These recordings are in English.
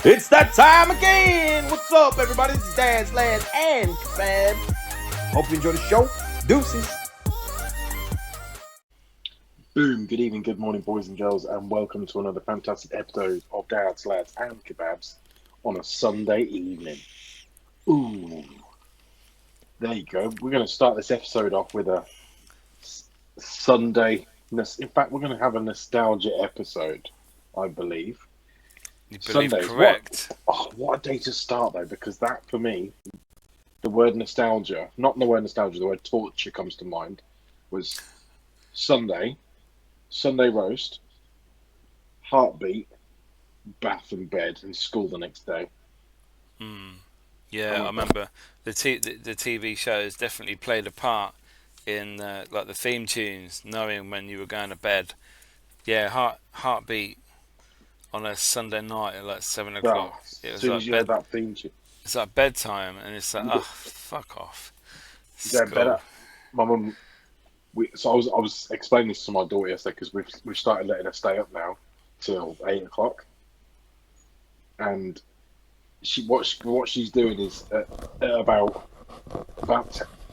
It's that time again. What's up, everybody? This is Dads Lads Kebabs. Hope you enjoy the show. Deuces. Boom, good evening, good morning, boys and girls, and welcome to another fantastic episode of Dads, Lads and Kebabs on a Sunday evening. Ooh, there you go. We're going to start this episode off with a Sunday. In fact, we're going to have a nostalgia episode, I believe. You believe Sundays. correct. What a day to start, though, because that, for me, the word nostalgia, not the word nostalgia, the word torture comes to mind, was Sunday roast, heartbeat, bath and bed, and school the next day. Yeah, I remember the TV shows definitely played a part in like the theme tunes, knowing when you were going to bed. Yeah, heartbeat on a Sunday night at like 7 o'clock. It As was soon like as you heard that theme tune, it's like bedtime, and it's like, oh, fuck off. you go better. My mum. So I was explaining this to my daughter yesterday because we've started letting her stay up now till 8 o'clock, and what she's doing is at about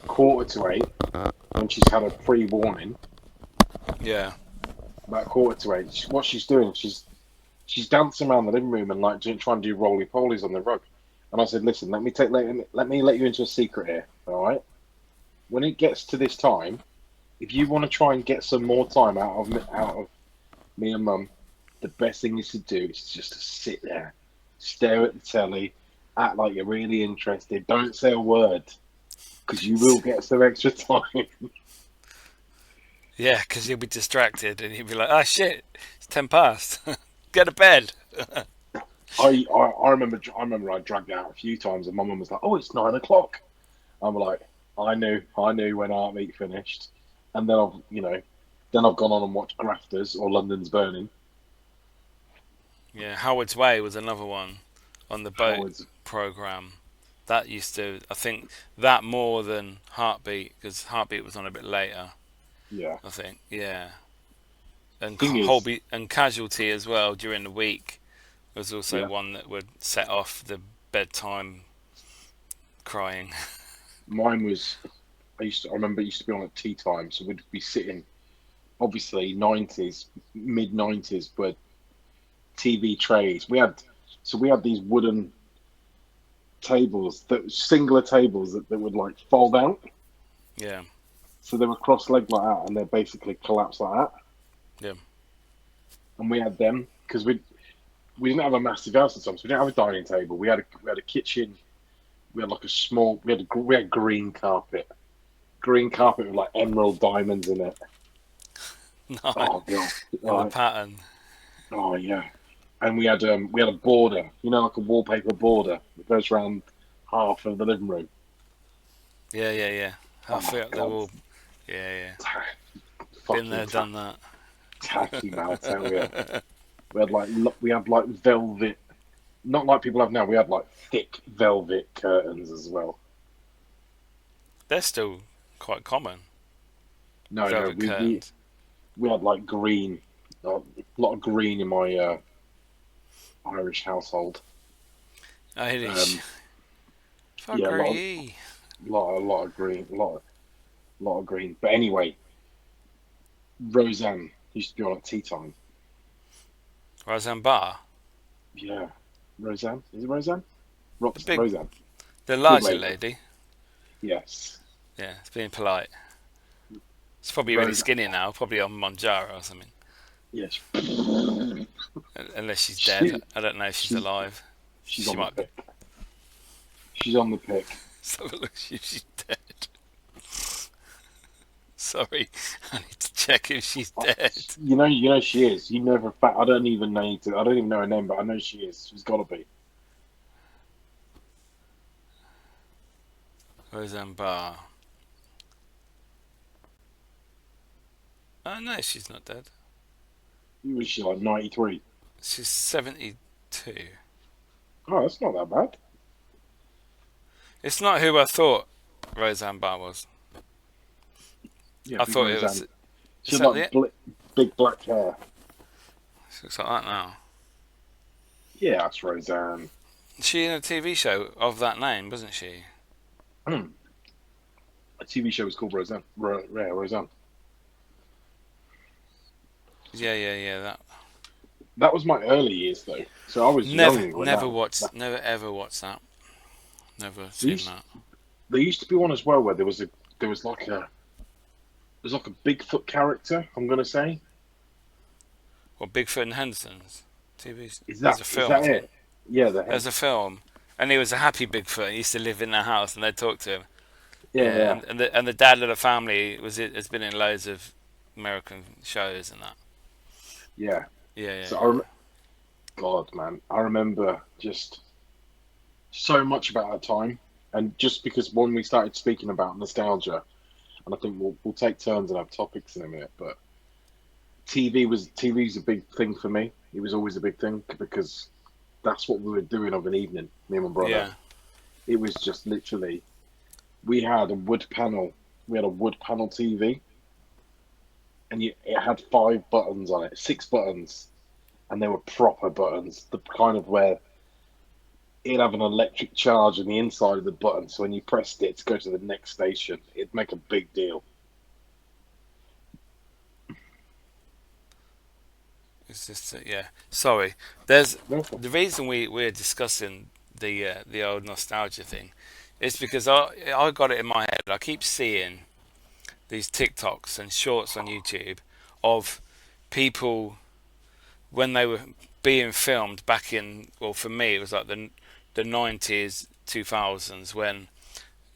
7:45 when she's had a pre-warning. Yeah. About 7:45. What she's doing, she's dancing around the living room and like trying to do roly polies on the rug. And I said, listen, let me let you into a secret here, all right? When it gets to this time, if you want to try and get some more time out of me and Mum, the best thing is to do is just to sit there, stare at the telly, act like you're really interested. Don't say a word, because you will get some extra time. Yeah, because you'll be distracted and you'll be like, oh shit, it's 10 past. Get to bed. I remember I dragged it out a few times, and my mum was like, "Oh, it's 9 o'clock." I'm like, I knew when Heartbeat finished, and then I've gone on and watched Grafters or London's Burning. Yeah, Howard's Way was another one on the boat Howard's program. That used to, I think, that more than Heartbeat, because Heartbeat was on a bit later. Yeah, I think, yeah. And Thing is- Holby and Casualty as well during the week was also Yeah. one that would set off the bedtime crying. mine was. I remember it used to be on at tea time, so we'd be sitting, obviously 90s, mid 90s, but TV trays. We had these wooden tables, singular tables that would like fold out. Yeah, So they were cross-legged like that, and they basically collapsed like that. yeah. And we had them because we didn't have a massive house at the time, so we didn't have a dining table. We had a kitchen. We had like we had green carpet with like emerald diamonds in it. No, Oh god! the pattern. Oh yeah. And we had a border, like a wallpaper border that goes around half of the living room. Yeah. I Oh my feel they're God. all. Yeah. Fucking Been there, done that. tacky, man, I tell you. We had like velvet, not like people have now. We had like thick velvet curtains as well. They're still quite common. No, Velvet curtains. we had like green, a lot of green in my Irish household. Irish. Yeah, Fuckery. a lot of green, a lot of green. But anyway, Roseanne used to be on at tea time. Roseanne Barr. Yeah, Roseanne, is it Roseanne? big- Roseanne. The larger lady. lady. Yes. Yeah, it's being polite. It's probably really Roseanne. skinny now, probably on Monjaro or something. Yes. Unless she's dead. I don't know if she's alive. She's She on might the be. pick. She's on the pick. So it looks if she's dead. Sorry, I need to check if she's dead. You know she is. You know for a fact. I don't even know her name, but I know she is. She's got to be. Roseanne Barr. Oh no, she's not dead. Who was she, like 93? She's 72. Oh, that's not that bad. It's not who I thought Roseanne Barr was. Yeah, I thought it was. She's that like big black hair. She looks like that now. Yeah, that's Roseanne. She in a TV show of that name, wasn't she? A TV show was called Roseanne. Yeah, Roseanne. Yeah. That That was my early years though, so I was young when that. never ever watched that. Never There seen used, that. there used to be one as well where there was like a Bigfoot character. I'm gonna say, Well, Bigfoot and Henderson's TV. is There's that a is film, I that think. it? Yeah, There's a film, and he was a happy Bigfoot. He used to live in their house, and they'd talk to him. Yeah, yeah, and the dad of the family has been in loads of American shows and that. yeah. Yeah. So God, man, I remember just so much about that time, and just because when we started speaking about nostalgia, and I think we'll take turns and have topics in a minute, but TV's a big thing for me. It was always a big thing because that's what we were doing of an evening, me and my brother. Yeah. It was just literally we had a wood panel. We had a wood panel TV, and it had 5 buttons on it, 6 buttons, and they were proper buttons. The kind of where it'd have an electric charge on the inside of the button, so when you pressed it to go to the next station, it'd make a big deal. It's just yeah. Sorry. There's No, the reason we're discussing the old nostalgia thing is because I got it in my head. I keep seeing these TikToks and shorts on YouTube of people when they were being filmed back in, well, for me it was like the 90s 2000s when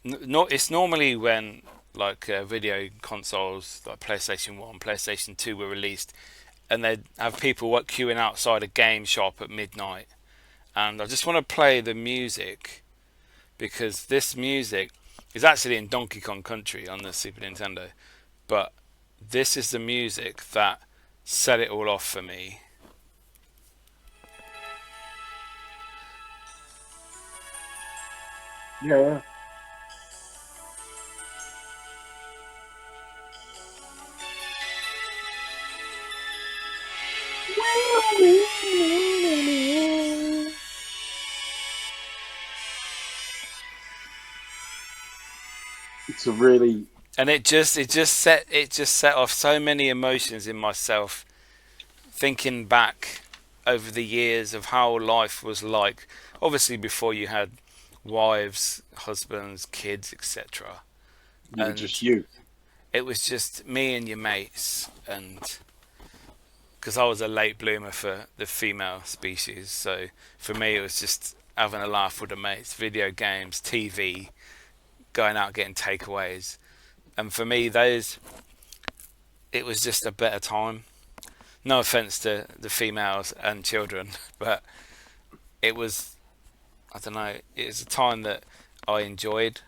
not it's normally when like video consoles like PlayStation 1 PlayStation 2 were released, and they'd have people queuing outside a game shop at midnight. And I just want to play the music because this music is actually in Donkey Kong Country on the Super Nintendo, but this is the music that set it all off for me. yeah, yeah. It's a really And it just set off so many emotions in myself, thinking back over the years of how life was like, obviously before you had wives, husbands, kids, etc. you were just And you. it was just me and your mates, and because I was a late bloomer for the female species, so for me it was just having a laugh with the mates, video games, TV, going out getting takeaways. And for me it was just a better time. No offense to the females and children, but it was, I don't know, it was a time that I enjoyed,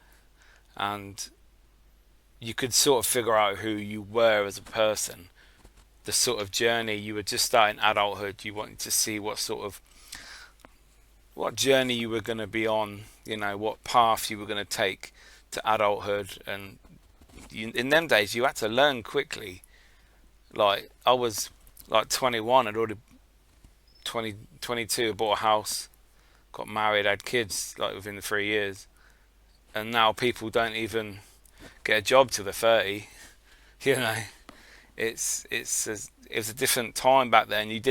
and you could sort of figure out who you were as a person. The sort of journey you were just starting adulthood, you wanted to see what journey you were going to be on, what path you were going to take to adulthood. And in them days you had to learn quickly. Like I was like 21, I'd already 22, bought a house, got married, had kids like within the 3 years, and now people don't even get a job till they're 30. You know, it was a different time back then. You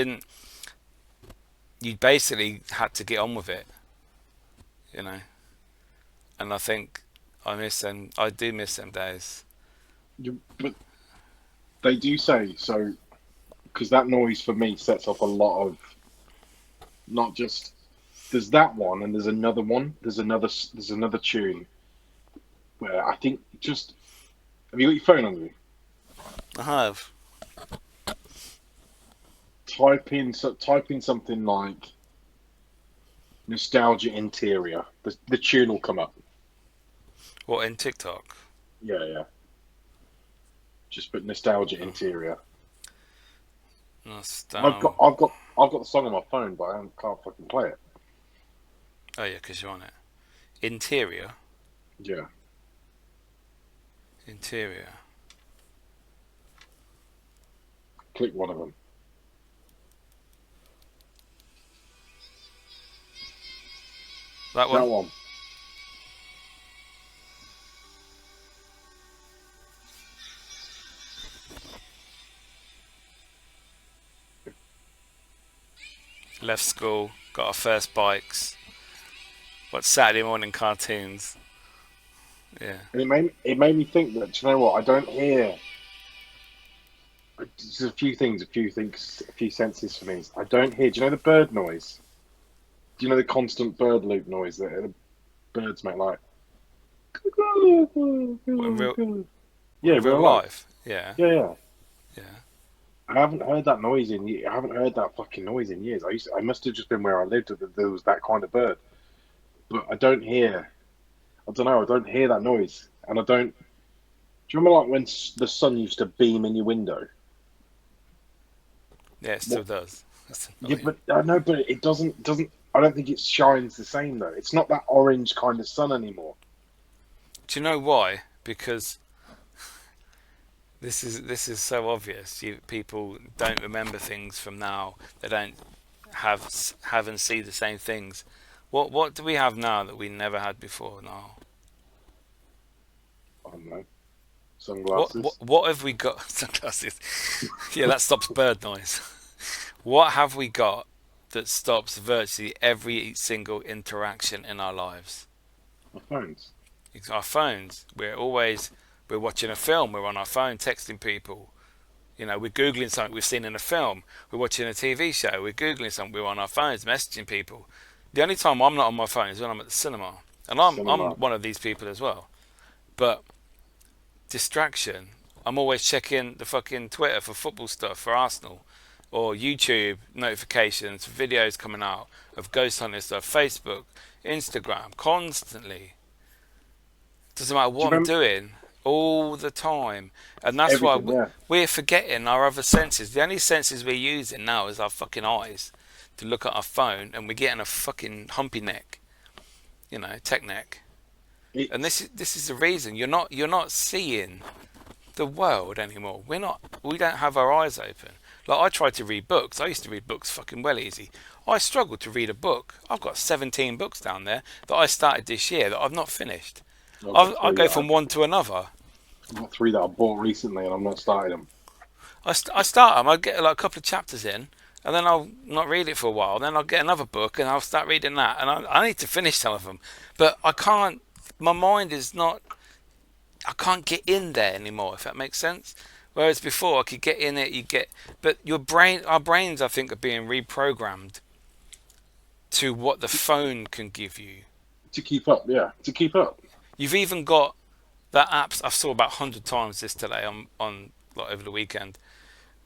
basically had to get on with it, you know. And I think I miss them. I do miss them days. But they do say so because that noise for me sets off a lot of not just there's that one and there's another one. There's another tune where I think just have you got your phone on you? I have. Type in something like nostalgia interior. The tune will come up. What, in TikTok? Yeah, yeah. Just put nostalgia interior. That's I've got the song on my phone, but I can't fucking play it. Oh yeah, because you're on it. Interior. Yeah. Interior. Click one of them. That That one. one. Left school, got our first bikes. What Saturday morning cartoons? Yeah. And it made me think that, do you know what? I don't hear. There's a few senses for me. I don't hear. Do you know the bird noise? Do you know the constant bird loop noise that the birds make, like? What, in real, Yeah, in real real life. life? Yeah. Yeah, yeah. Yeah. I haven't heard that noise I haven't heard that fucking noise in years. I must have just been where I lived that there was that kind of bird, but I don't hear. I don't know. I don't hear that noise, and I don't. Do you remember like when the sun used to beam in your window? Yeah, it still What? does. That's Yeah, annoying. but I know, but it doesn't. I don't think it shines the same though. It's not that orange kind of sun anymore. Do you know why? Because this is so obvious. People don't remember things from now. They don't have and see the same things. What do we have now that we never had before? No. I don't know. What Sunglasses. what have we got? Sunglasses. Yeah, that stops bird noise. What have we got that stops virtually every single interaction in our lives? My phones. It's our phones. We're watching a film. We're on our phone texting people. You know, we're googling something we've seen in a film. We're watching a TV show. We're googling something. We're on our phones messaging people. The only time I'm not on my phone is when I'm at the cinema, and I'm Cinema. one of these people as well. But distraction. I'm always checking the fucking Twitter for football stuff for Arsenal, or YouTube notifications, videos coming out of ghost hunting stuff, Facebook, Instagram, constantly. Doesn't matter Do you what I'm remember doing, all the time, and that's why everything? Yeah. we're forgetting our other senses. The only senses we're using now is our fucking eyes to look at our phone, and we're getting a fucking humpy neck, tech neck. And It's this is the reason you're not seeing the world anymore. We don't have our eyes open. Like, I tried to read books. I used to read books fucking well easy. I struggled to read a book. I've got 17 books down there that I started this year that I've not finished. I've got I three go that from one to another. I've got three that I bought recently, and I'm not starting them. I start them. I get like a couple of chapters in, and then I'll not read it for a while. Then I'll get another book, and I'll start reading that. And I need to finish some of them, but I can't. My mind is not. I can't get in there anymore, if that makes sense. Whereas before I could get in it, but our brains, I think, are being reprogrammed to what the phone can give you. To keep up, yeah, to keep up. You've even got that apps I saw about 100 times this today on like over the weekend.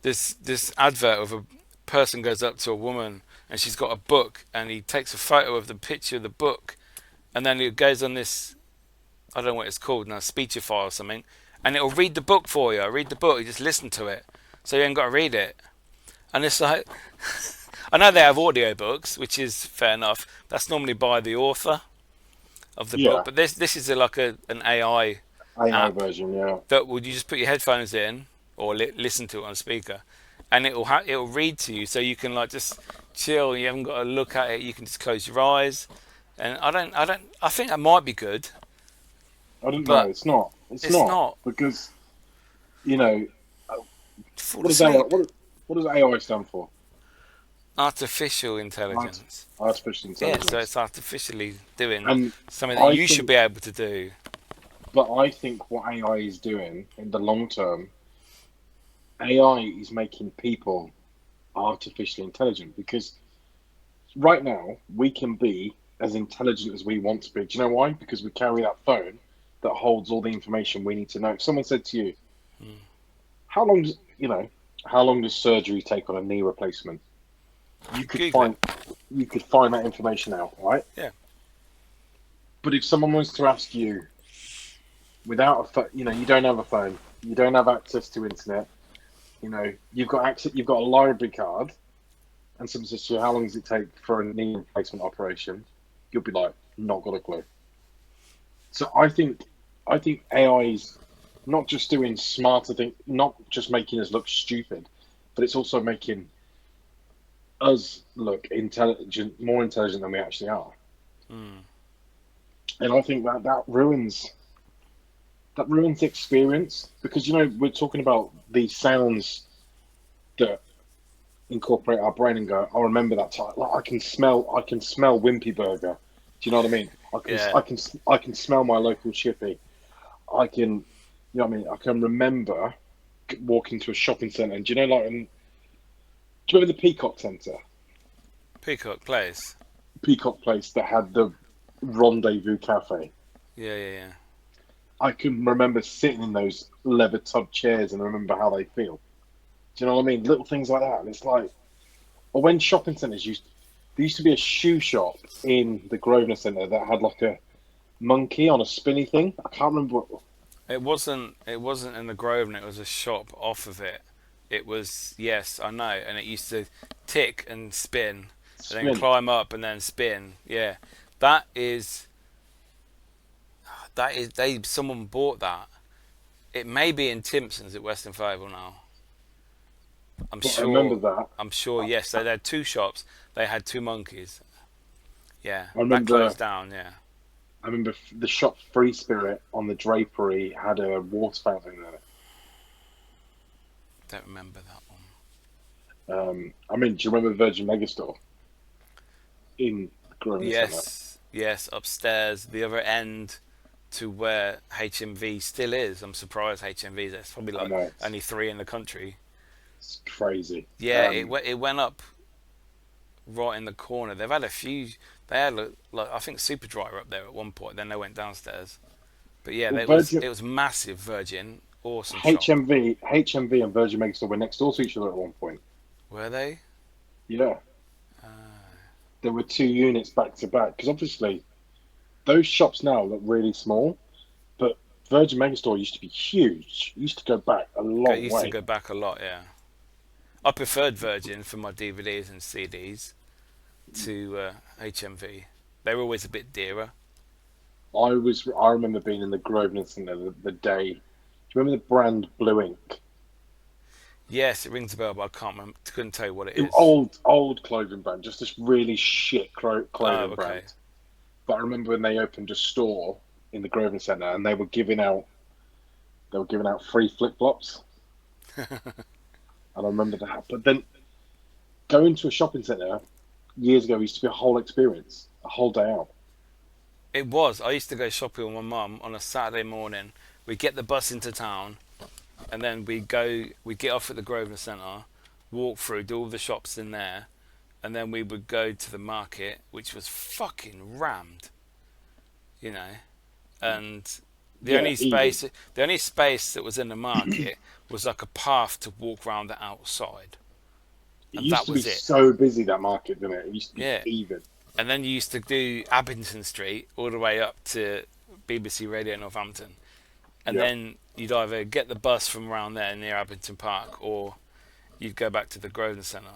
This advert of a person goes up to a woman and she's got a book, and he takes a photo of the picture of the book, and then it goes on this, I don't know what it's called now, Speechify or something, and it'll read the book for you. Read the book, you just listen to it, so you ain't got to read it. And it's like, I know they have audiobooks, which is fair enough. That's normally by the author of the book, Yeah, but this is like an AI AI app version, yeah. that would, you just put your headphones in or listen to it on a speaker, and it'll read to you, so you can like just chill. You haven't got to look at it. You can just close your eyes. And I think that might be good, I don't know. but It's not. It's it's not not. because you know Fall what does AI, asleep. what does AI stand for? Artificial Art, intelligence. artificial Yeah, so intelligence. it's artificially doing And something that I you should think, be able to do. but I think what AI is doing in the long term, AI is making people artificially intelligent because right now we can be as intelligent as we want to be. Do you know why? Because we carry that phone that holds all the information we need to know. If someone said to you, Mm. "How long does how long does surgery take on a knee replacement?" You could Google find it. you could find that information out, right? Yeah. But if someone was to ask you, without a phone, you don't have a phone, you don't have access to internet, you've got access, you've got a library card, and someone says to you, "How long does it take for a knee replacement operation?" You'll be like, "Not got a clue." So I think AI is not just doing smarter things, not just making us look stupid, but it's also making us look intelligent, more intelligent than we actually are. Mm. And I think that ruins the experience because we're talking about these sounds that incorporate our brain and go, I remember that time. Like I can smell Wimpy Burger. Do you know what I mean? Yeah. I can smell my local chippy. I can, what I mean? I can remember walking to a shopping centre. And do you know, like, do you remember the Peacock Centre? Peacock Place. Peacock Place that had the Rendezvous Cafe. Yeah, yeah, yeah. I can remember sitting in those leather tub chairs and remember how they feel. Do you know what I mean? Little things like that. And it's like, or when shopping centres there used to be a shoe shop in the Grosvenor Centre that had like a monkey on a spinny thing. I can't remember what. It wasn't. It wasn't in the Grosvenor. It was a shop off of it. It was. Yes, I know. And it used to tick and spin, and then Spin. climb up and then spin. Yeah, that is. That is. They. Someone bought that. It may be in Timpson's at Western Fable now. I'm But I remember sure. that. I'm sure. Yes, they had two shops. They had two monkeys. Yeah, I that remember. closed down. Yeah, I remember the shop Free Spirit on the drapery had a water fountain in it. don't remember that one. I mean, do you remember Virgin Megastore in the Grosvenor Centre? Yes, yes, upstairs, the other end to where HMV still is. I'm surprised HMV. There's probably I like know it's, only three in the country. it's crazy. Yeah, it went up right in the corner. They've had a few. They had like I think Superdry were up there at one point. Then they went downstairs. But yeah, Well, it was massive. Virgin, awesome shop. HMV and Virgin Megastore were next door to each other at one point. Were they? Yeah, Uh, there were two units back to back because obviously those shops now look really small, but Virgin Megastore used to be huge. It used to go back a long used to way. go back a lot. Yeah, I preferred Virgin for my DVDs and CDs to HMV. They were always a bit dearer. I remember being in the Grosvenor Centre the day. Do you remember the brand Blue Ink? Yes, it rings a bell, but I can't remember. Couldn't tell you what it It, is. old clothing brand, just this really shit Oh, clothing okay. brand. But I remember when they opened a store in the Grosvenor Centre and they were giving out free flip flops, and I remember that. But then going to a shopping centre years ago used to be a whole experience, a whole day out. It was. I used to go shopping with my mum on a Saturday morning. We'd get the bus into town, and then we'd get off at the Grosvenor Centre, walk through, do all the shops in there, and then we would go to the market, which was fucking rammed, you know. And the Yeah, only easy. space, the only space that was in the market was like a path to walk around the outside, It and used that to be was it. so busy that market, didn't it? It used to be Yeah. heaving. And then you used to do Abington Street all the way up to BBC Radio Northampton, and Yeah, then you'd either get the bus from around there near Abington Park, or you'd go back to the Grosvenor Centre.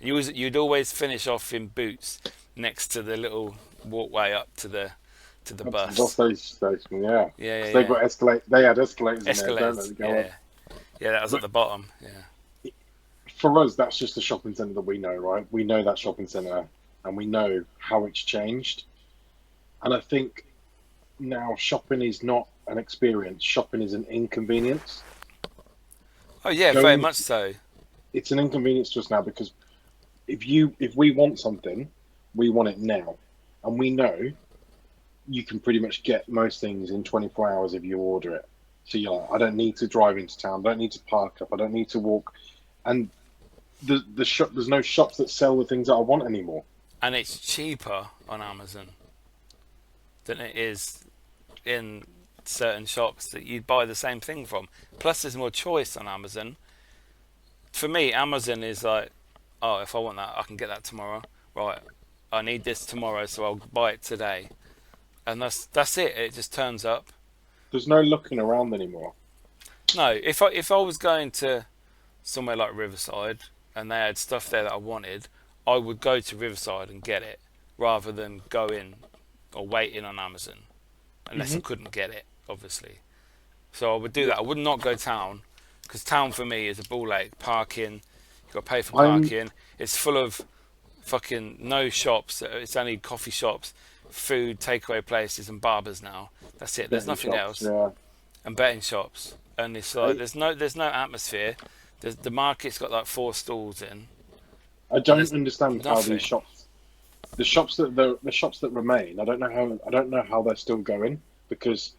You'd always finish off in Boots next to the little walkway up to the up to the bus bus. station. Yeah, Yeah, yeah, because yeah. They had escalators in there, don't they? Escalators. To go up. Yeah, yeah. That was at But the bottom. Yeah. for us, that's just the shopping centre that we know, right? We know that shopping centre, and we know how it's changed. And I think now shopping is not an experience. Shopping is an inconvenience. Oh yeah, very Going, much so. it's an inconvenience to us now because if we want something, we want it now, and we know you can pretty much get most things in 24 hours if you order it. So you're like, I don't need to drive into town. I don't need to park up. I don't need to walk. And the shop, there's no shops that sell the things that I want anymore. And it's cheaper on Amazon than it is in certain shops that you'd buy the same thing from. Plus, there's more choice on Amazon. For me, Amazon is like, oh, if I want that, I can get that tomorrow. Right, I need this tomorrow, so I'll buy it today. And that's it. It just turns up. There's no looking around anymore. No, if I was going to somewhere like Riverside and they had stuff there that I wanted, I would go to Riverside and get it rather than go in or wait in on Amazon unless I couldn't get it, obviously. So I would do Yeah. that. I would not go town because town for me is a ball ache. Parking, you've got to pay for I'm parking. It's full of fucking no shops. It's only coffee shops. food takeaway places and barbers now. That's it. There's Betting nothing shops, else. yeah. And betting shops. And it's like there's no atmosphere. The market's got like 4 stalls in, I and don't there's understand how these nothing. shops, the shops that remain. I don't know how they're still going, because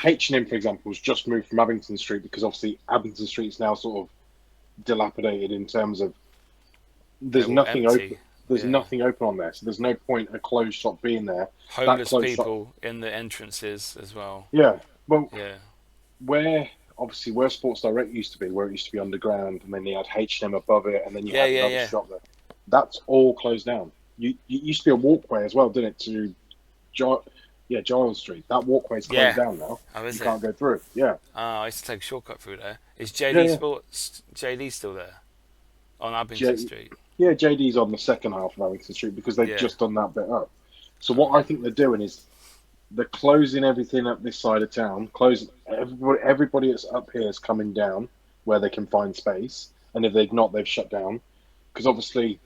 H&M, for example, has just moved from Abington Street, because obviously Abington Street is now sort of dilapidated in terms of They're there's all nothing open. empty. There's Yeah. nothing open on there, so there's no point a closed shop being there. That Homeless closed shop, people in the entrances as well. yeah. Well, Yeah. where Sports Direct used to be, where it used to be underground, and then you had H&M above it, and then you Yeah, had yeah, another yeah. shop there. That's all closed down. You used to be a walkway as well, didn't it? To Giles Street. That walkway's closed Yeah. down now. How is You it? can't go through. Yeah. I used to take a shortcut through there. Is Yeah, yeah. JD still there? On Abington Street? Yeah, JD's on the second half of Abington Street, because they've Yeah. just done that bit up. So what I think they're doing is they're closing everything up this side of town. Closing everybody that's up here is coming down where they can find space, and if they've not, they've shut down. Because obviously,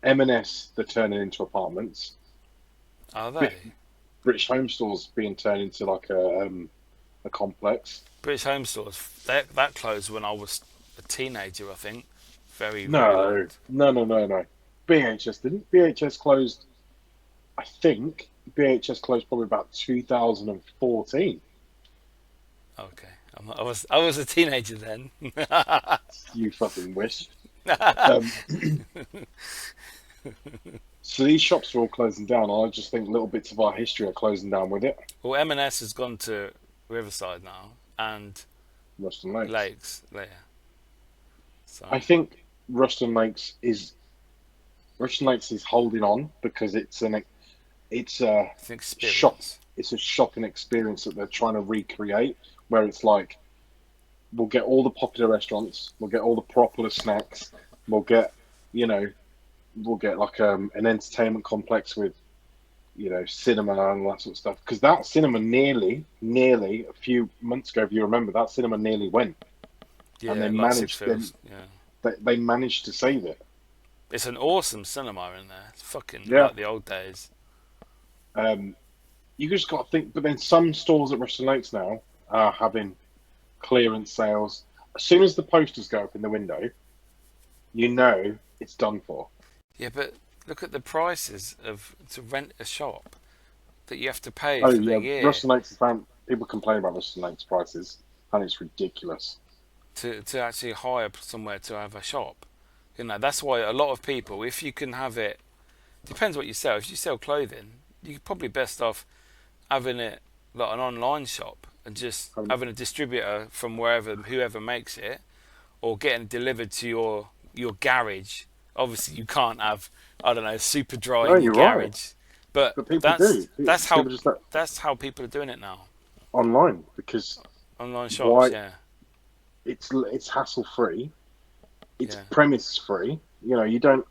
M&S, they're turning into apartments. Are they? British Home Store's being turned into like a complex. British Home Stores, that closed when I was a teenager, I think. Very No, long. no. BHS didn't. BHS closed. I think BHS closed probably about 2014. Okay. I was a teenager then. You fucking wish. Um, so these shops are all closing down. I just think little bits of our history are closing down with it. Well, M&S has gone to Riverside now and Ruston Lakes. Lakes. Yeah. So I think Ruston Lakes is holding on because it's a experience. shop. It's a shopping experience that they're trying to recreate, where it's like, we'll get all the popular restaurants, we'll get all the popular snacks, we'll get like an entertainment complex with, cinema and all that sort of stuff. Because that cinema nearly a few months ago, if you remember, that cinema nearly went, Yeah, and they like managed. Yeah. They managed to save it. It's an awesome cinema in there. It's fucking Yeah. like the old days. You just got to think, but then some stores at Ruston Lakes now are having clearance sales. As soon as the posters go up in the window, it's done for. Yeah, but look at the prices to rent a shop that you have to pay Oh for yeah, the year Ruston Lakes is found. People complain about Ruston Lakes prices, and it's ridiculous. to actually hire somewhere to have a shop. That's why a lot of people, if you can have it, depends what you sell. If you sell clothing, you're probably best off having it like an online shop and just having a distributor from whoever makes it, or getting it delivered to your garage. Obviously, you can't have, I don't know, super dry No, in your you're right. garage. But But people do. that's People just that's how people are doing it now. online, because Online shops, Why- yeah. it's hassle free, it's Yeah. premise free. You don't,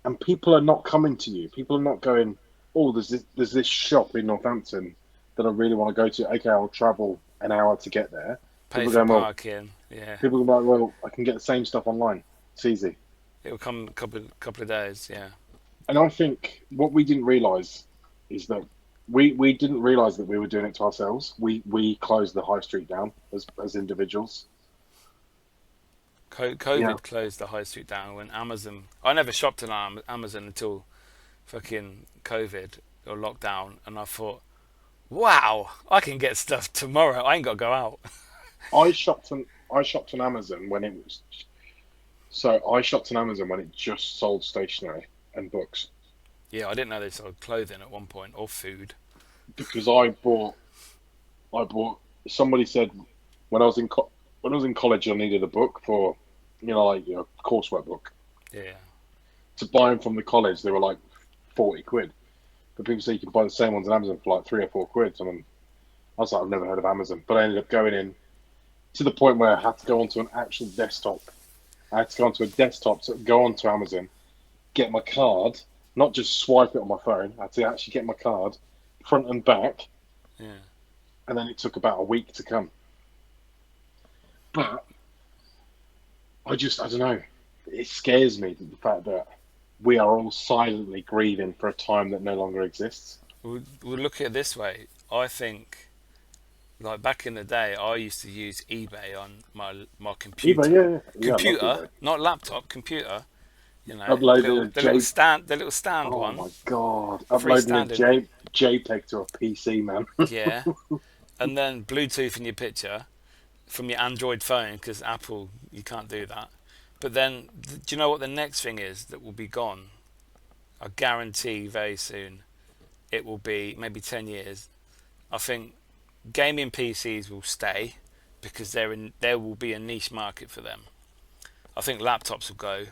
and people are not coming to you. People are not going, oh, there's this shop in Northampton that I really want to go to. Okay, I'll travel an hour to get there. Pay People for going, well, parking, yeah. people are like, well, I can get the same stuff online. It's easy. It'll come a couple of days, yeah. And I think what we didn't realise is that we didn't realise that we were doing it to ourselves. We closed the high street down as individuals. COVID Yeah. closed the high street down when Amazon. I never shopped on Amazon until fucking COVID or lockdown, and I thought, wow, I can get stuff tomorrow. I ain't got to go out. I shopped on Amazon when it was. So I shopped on Amazon when it just sold stationery and books, Yeah, I didn't know they sold clothing at one point or food. because I bought. Somebody said when I was in college, I needed a book for, coursework book. Yeah, To buy them from the college, they were like 40 quid. But people say you can buy the same ones on Amazon for like 3 or 4 quid. I was like, I've never heard of Amazon, but I ended up going in to the point where I had to go onto an actual desktop. I had to go onto a desktop to go onto Amazon, get my card, not just swipe it on my phone. I had to actually get my card, front and back, yeah. and then it took about a week to come. But I don't know. It scares me, the fact that we are all silently grieving for a time that no longer exists. We'll look at it this way. I think, like back in the day, I used to use eBay on my computer. eBay, yeah, I love Computer, eBay. not laptop, computer. You know, Uploading a the little stand oh one, my god, uploading a freestanding. JPEG to a PC, man. Yeah, and then Bluetooth in your picture from your Android phone, because Apple, you can't do that. But then, do you know what the next thing is that will be gone? I guarantee very soon it will be maybe 10 years. I think gaming PCs will stay because there will be a niche market for them. I think laptops will go.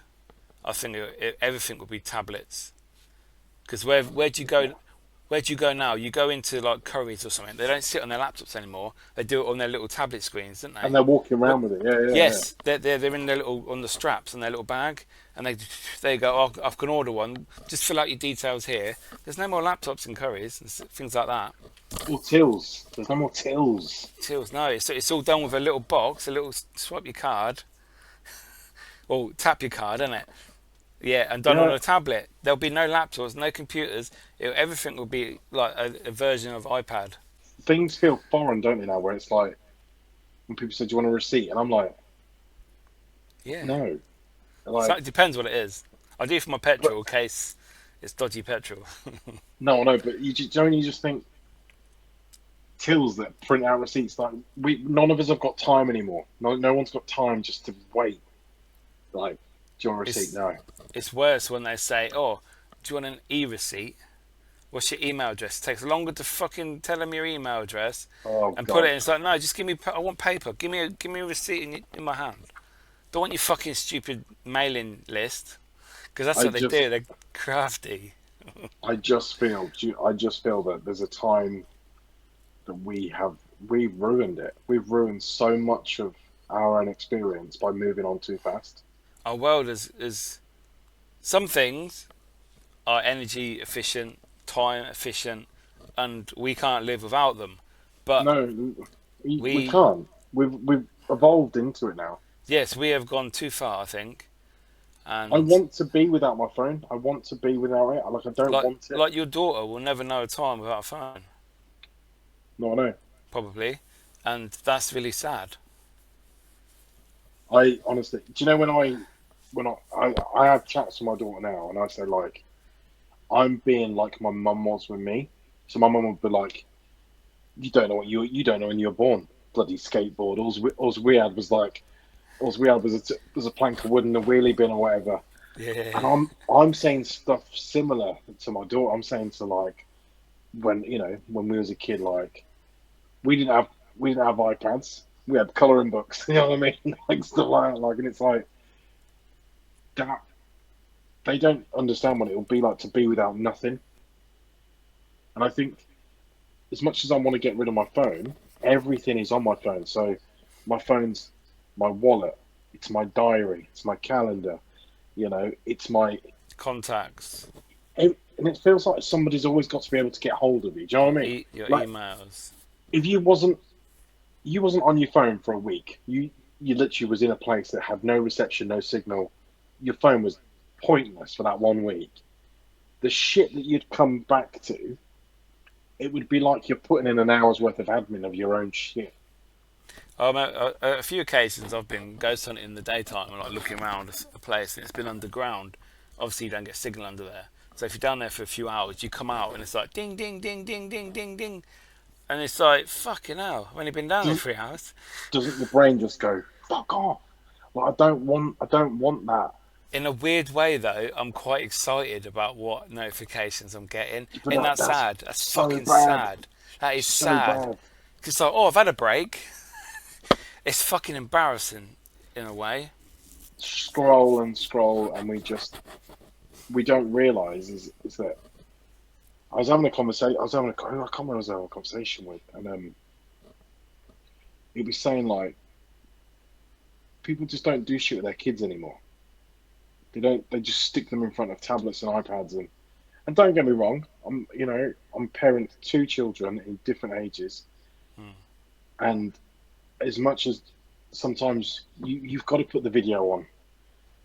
I think everything will be tablets. Because where do you go? Where do you go now? You go into like Currys or something. They don't sit on their laptops anymore. They do it on their little tablet screens, don't they? And they're walking What? around with it. Yeah, yeah, Yes, they're in their little on the straps on their little bag, and they go. Oh, I can order one. Just fill out your details here. There's no more laptops in Currys and things like that. yeah. Or tills. There's no more tills. Tills, no, it's all done with a little box, a little swipe your card, or tap your card, isn't it? Yeah, and done on Yeah. a tablet. There'll be no laptops, no computers. Everything will be like a version of iPad. Things feel foreign, don't they, now, where it's like, when people say, do you want a receipt? And I'm like, Yeah, no. so Like, it depends what it is. I do for my petrol in case it's dodgy petrol. no, but don't you just think, tills that print out receipts, like, none of us have got time anymore. No one's got time just to wait. Like, do you want a receipt? No. It's worse when they say, "Oh, do you want an e-receipt? What's your email address?" It takes longer to fucking tell them your email address Oh, and God. put it in. It's like, no, just give me. I want paper. Give me a receipt in my hand. Don't want your fucking stupid mailing list, because that's what they do. They're crafty. I just feel that there's a time that we've ruined it. We've ruined so much of our own experience by moving on too fast. Our world is some things are energy efficient, time efficient, and we can't live without them. But No, we we can't. We've evolved into it now. yes, we have gone too far, I think. I And want to be without my phone. I want to be without it. Like, I don't want it. like your daughter will never know a time without a phone, No, I know. probably, and that's really sad. I honestly, do you know when I have chats with my daughter now, and I say, like, I'm being like my mum was with me. So my mum would be like, you don't know you don't know when you were born. Bloody skateboard. All we had was a plank of wood and a wheelie bin or whatever. Yeah. And I'm saying stuff similar to my daughter. I'm saying to, like, when we was a kid, like, we didn't have iPads. We had colouring books. You know what I mean? Like, stuff like that. Like, and it's like that. They don't understand what it will be like to be without nothing. And I think, as much as I want to get rid of my phone, everything is on my phone. So my phone's my wallet, it's my diary, it's my calendar, it's my Contacts, and it feels like somebody's always got to be able to get hold of you. Do you know what I mean? your Like, emails. if you wasn't on your phone for a week, you literally was in a place that had no reception, no signal. Your phone was pointless for that 1 week. The shit that you'd come back to, it would be like you're putting in an hour's worth of admin of your own shit. A few occasions I've been ghost hunting in the daytime and like looking around a place and it's been underground. Obviously you don't get signal under there. So if you're down there for a few hours, you come out and it's like ding, ding, ding, ding, ding, ding, ding. And it's like, fucking hell, I've only been down there 3 hours. Doesn't your brain just go, fuck off? Like, I don't want that. In a weird way, though, I'm quite excited about what notifications I'm getting. But Isn't that that's sad? That's so fucking bad. sad. That is So sad. bad. Because like, oh, I've had a break. It's fucking embarrassing in a way. Scroll and scroll, and we don't realise is that I was having a conversation. I can't remember who I was having a conversation with, and he was saying, like, people just don't do shit with their kids anymore. They don't. They just stick them in front of tablets and iPads, and don't get me wrong. I'm parent to 2 children in different ages, and as much as sometimes you've got to put the video on,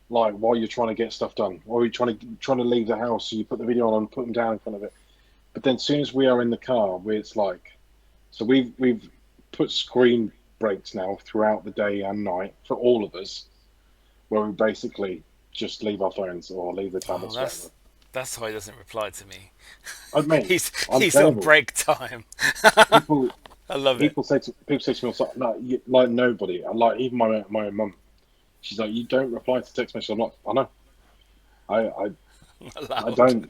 like while you're trying to get stuff done, or you're trying to leave the house, so you put the video on and put them down in front of it. But then, as soon as we are in the car, where it's like, so we've put screen breaks now throughout the day and night for all of us, where we basically just leave our phones or leave the Oh, tablets, whatever. that's why he doesn't reply to me. I mean, I'm He's on terrible. break time. People I love it. people say to me, like nobody, like even my mum, she's like, you don't reply to text messages. I'm like, I know, I Allowed. don't,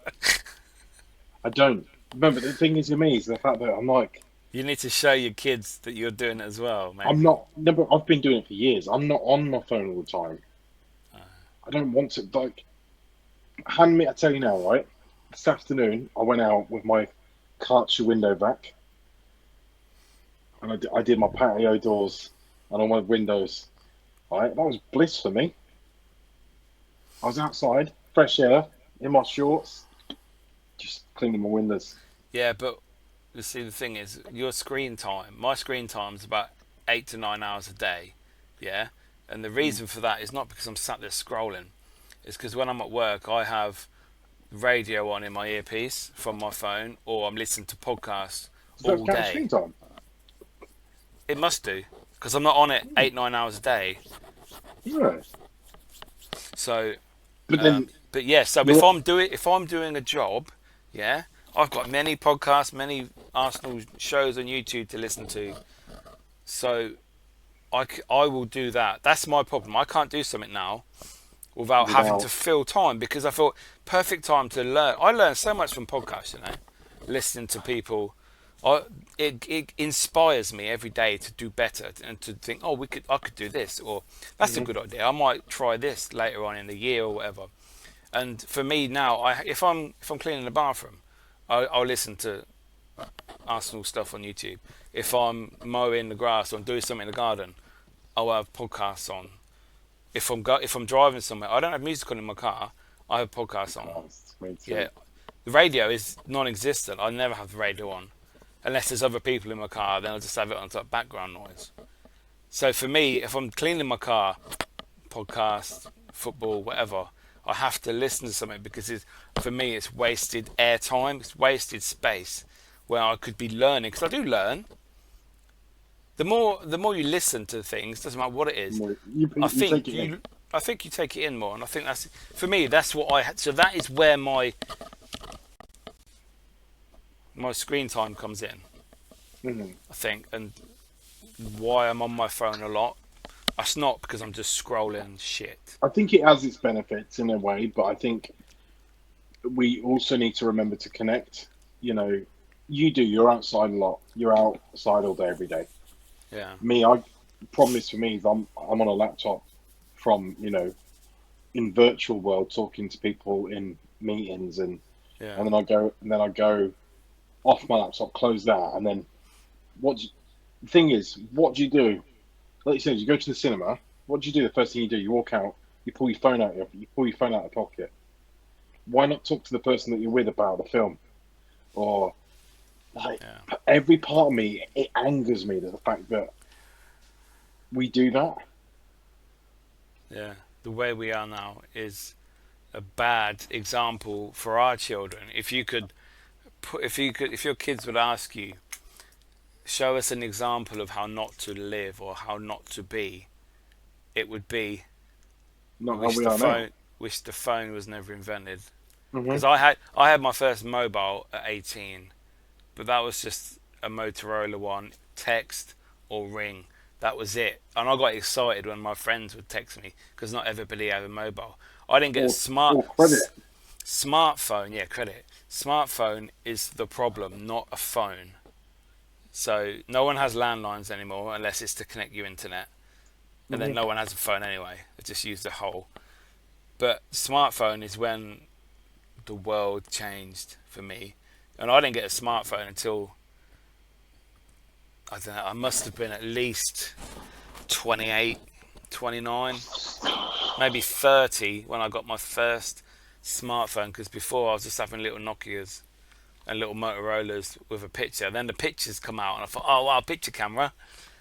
I don't. Remember, the thing is with me is the fact that I'm like, You need to show your kids that you're doing it as well, I'm maybe. not. Never. I've been doing it for years. I'm not on my phone all the time. I don't want to. Like, hand me. I tell you now, right? This afternoon, I went out with my Karcher window back, and I did my patio doors and all my windows. Right, that was bliss for me. I was outside, fresh air, in my shorts, just cleaning my windows. Yeah, but you see, the thing is, your screen time, my screen time is about 8 to 9 hours a day. Yeah, and the Mm. reason for that is not because I'm sat there scrolling. It's because when I'm at work, I have radio on in my earpiece from my phone, or I'm listening to podcasts Does that all count as day. screen time? It must do, because I'm not on it 8 9 hours a day. Yeah. So, But then but yeah. So you're. if I'm doing a job, yeah, I've got many podcasts, many Arsenal shows on YouTube to listen to. So I will do that. That's my problem. I can't do something now without having to Without. fill time, because I thought perfect time to learn. I learn so much from podcasts, listening to people. It inspires me every day to do better and to think, oh, I could do this, or that's a Mhm. good idea. I might try this later on in the year or whatever. And for me now, if I'm cleaning the bathroom, I'll listen to Arsenal stuff on YouTube. If I'm mowing the grass or I'm doing something in the garden, I'll have podcasts on. If I'm driving somewhere, I don't have music on in my car. I have podcasts on. Christ, me too. Yeah, the radio is non-existent. I never have the radio on, unless there's other people in my car. Then I'll just have it on top background noise. So for me, if I'm cleaning my car, podcast, football, whatever, I have to listen to something, because for me it's wasted airtime, it's wasted space where I could be learning, because I do learn. The more you listen to things, doesn't matter what it is. You, I you take think it in. you I think you take it in more, and I think that's for me. That's what I had. So that is where my screen time comes in. Mhm. I think, and why I'm on my phone a lot. It's not because I'm just scrolling shit. I think it has its benefits in a way, but I think we also need to remember to connect. You know, you're outside a lot. You're outside all day, every day. Yeah, Me, problem is for me is I'm on a laptop from, in virtual world talking to people in meetings yeah, and then I go off my laptop, close that, and then the thing is, what do you do? Like you said, you go to the cinema. What do you do? The first thing you do, you walk out, you pull your phone out, you pull your phone out of the pocket. Why not talk to the person that you're with about the film? Or like yeah, every part of me, it angers me that the fact that we do that. yeah. The way we are now is a bad example for our children. If your kids would ask you, show us an example of how not to live or how not to be, it would be Not how we are now. wish the phone was never invented. Hmm. Because I had my first mobile at 18, but that was just a Motorola one, text or ring. That was it. And I got excited when my friends would text me, because not everybody had a mobile. I didn't get a Or credit. smartphone. Yeah, credit. Smartphone is the problem, not a phone. So no one has landlines anymore unless it's to connect your internet, and then Hmm. no one has a phone anyway. They just use the whole. But smartphone is when the world changed for me, and I didn't get a smartphone until, I don't know, I must have been at least 28, 29, maybe 30 when I got my first smartphone, because before I was just having little Nokias and little Motorola's with a picture. Then the pictures come out, and I thought, oh wow, picture camera,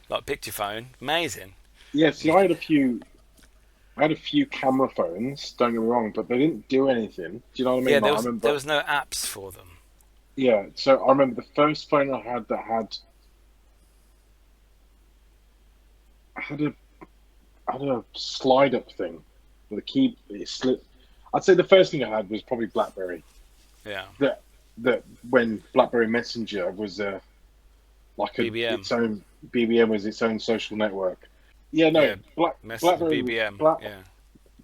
like picture phone, amazing. Yeah, see, I had a few. I had a few camera phones. Don't get me wrong, but they didn't do anything. Do you know what I Yeah, mean? Like, I there remember. was no apps for them. Yeah. So I remember the first phone I had that had a had a slide up thing with a key. It slid. I'd say the first thing I had was probably BlackBerry. Yeah, That when BlackBerry Messenger was like BBM. its own BBM was its own social network. Yeah, no, Yeah, BlackBerry was BBM. Yeah,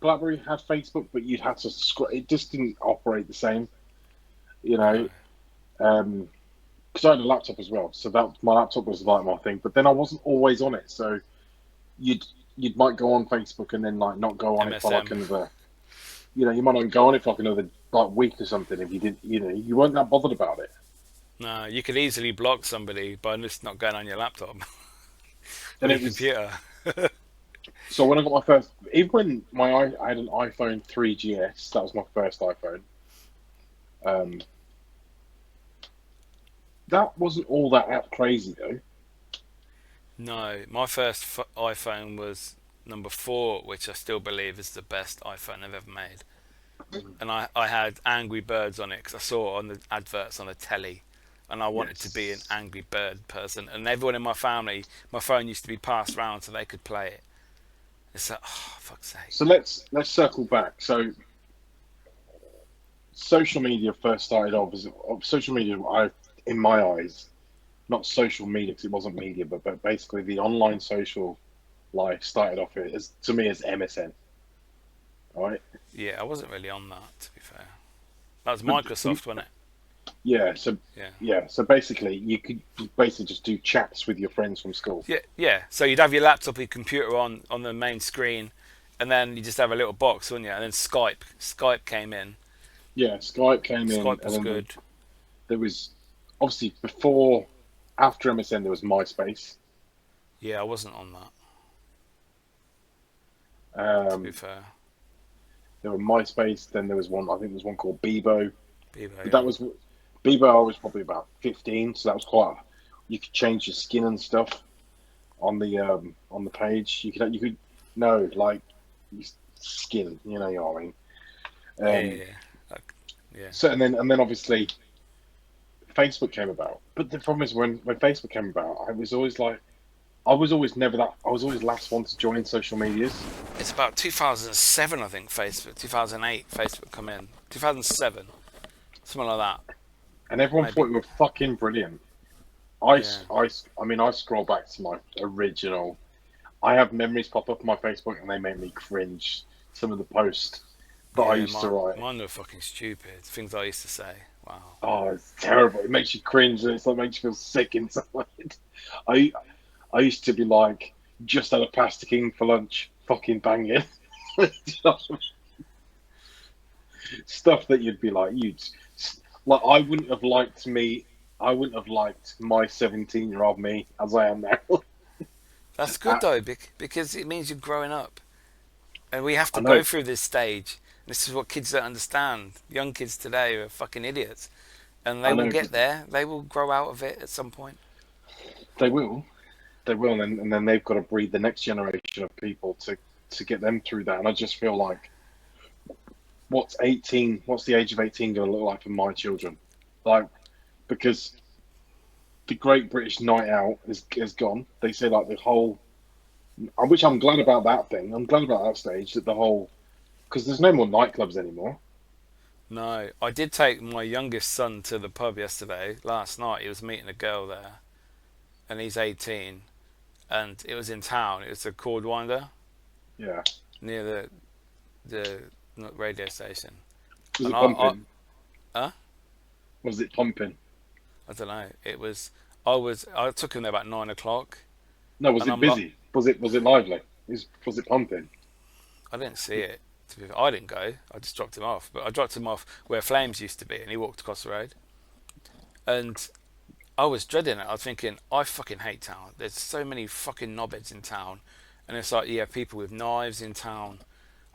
BlackBerry had Facebook, but you'd had to it just didn't operate the same, you no. know. Because I had a laptop as well, so that my laptop was like my thing. But then I wasn't always on it, so you'd you'd might go on Facebook and then like not go on it for like MSM. another, you might not go on it for like another like week or something if you didn't, you weren't that bothered about it. No, you could easily block somebody by just not going on your laptop or And your it was computer. so when I got my first, even when I had an iPhone 3GS, that was my first iPhone. Um, that wasn't all that app crazy though. No, my first iPhone was number 4, which I still believe is the best iPhone I've ever made. And I had Angry Birds on it because I saw it on the adverts on the telly, and I wanted to be an Yes. Angry Bird person. And everyone in my family, my phone used to be passed around so they could play it. It's like, oh, fuck's sake. So let's circle back. So social media first started off as social media. In my eyes, not social media because it wasn't media, but basically the online social life started off as to me as MSN, right? Yeah, I wasn't really on that, to be fair. That was But Microsoft, wasn't it? yeah, so Yeah. yeah, so basically you could basically just do chats with your friends from school. Yeah, yeah. So you'd have your laptop, your computer on the main screen, and then you just have a little box, wouldn't you? And then Skype came in. Yeah, Skype came in, Skype and was then good. there was obviously after MSN, there was MySpace. Yeah, I wasn't on that, to be Um, fair. there were MySpace. Then there was one. I think there was one called Bebo. Bebo, But yeah. that was Bebo. I was probably about 15, so that was quite. You could change your skin and stuff on the page. You could no like your skin. You know what I mean. Yeah, yeah, Um, yeah. Like, yeah. so and then obviously Facebook came about. But the problem is when Facebook came about, I was always like. I was always never that. I was always last one to join social medias, It's about 2007, I think, Facebook. 2008, Facebook come in. 2007, something like that, and everyone thought maybe. it were fucking brilliant. I, Yeah. I mean, I scroll back to my original. I have memories pop up on my Facebook, and they make me cringe. Some of the posts that I Yeah, used to write. mine were fucking stupid. Things I used to say. Wow. Oh, it's terrible. It makes you cringe, and it's like makes you feel sick inside. I, I used to be like, just had a pasta king for lunch, fucking banging. Stuff that you'd be like, like I wouldn't have liked me. I wouldn't have liked my 17-year-old me as I am now. That's good I, though, because it means you're growing up, and we have I to know, go through this stage. This is what kids don't understand. Young kids today are fucking idiots, and they I will know, get because there. They will grow out of it at some point. they will, and then they've got to breed the next generation of people to get them through that. And I just feel like, what's 18? What's the age of 18 going to look like for my children? Like, because the Great British Night Out is gone. They say like the whole, which I'm glad about that thing. I'm glad about that stage that the whole, because there's no more nightclubs anymore. No, I did take my youngest son to the pub yesterday. Last night, he was meeting a girl there, and he's 18, and it was in town. It was a Cordwinder Yeah, near the radio station, was and it pumping? huh? Was it pumping? I don't know. I took him there about 9 o'clock, No, was and it I'm like, busy? Was it lively? Was it pumping? I didn't see it. I didn't go. I just dropped him off. But I dropped him off where Flames used to be, and he walked across the road. And I was dreading it. I was thinking, I fucking hate town. There's so many fucking knobheads in town, and it's like, yeah, people with knives in town.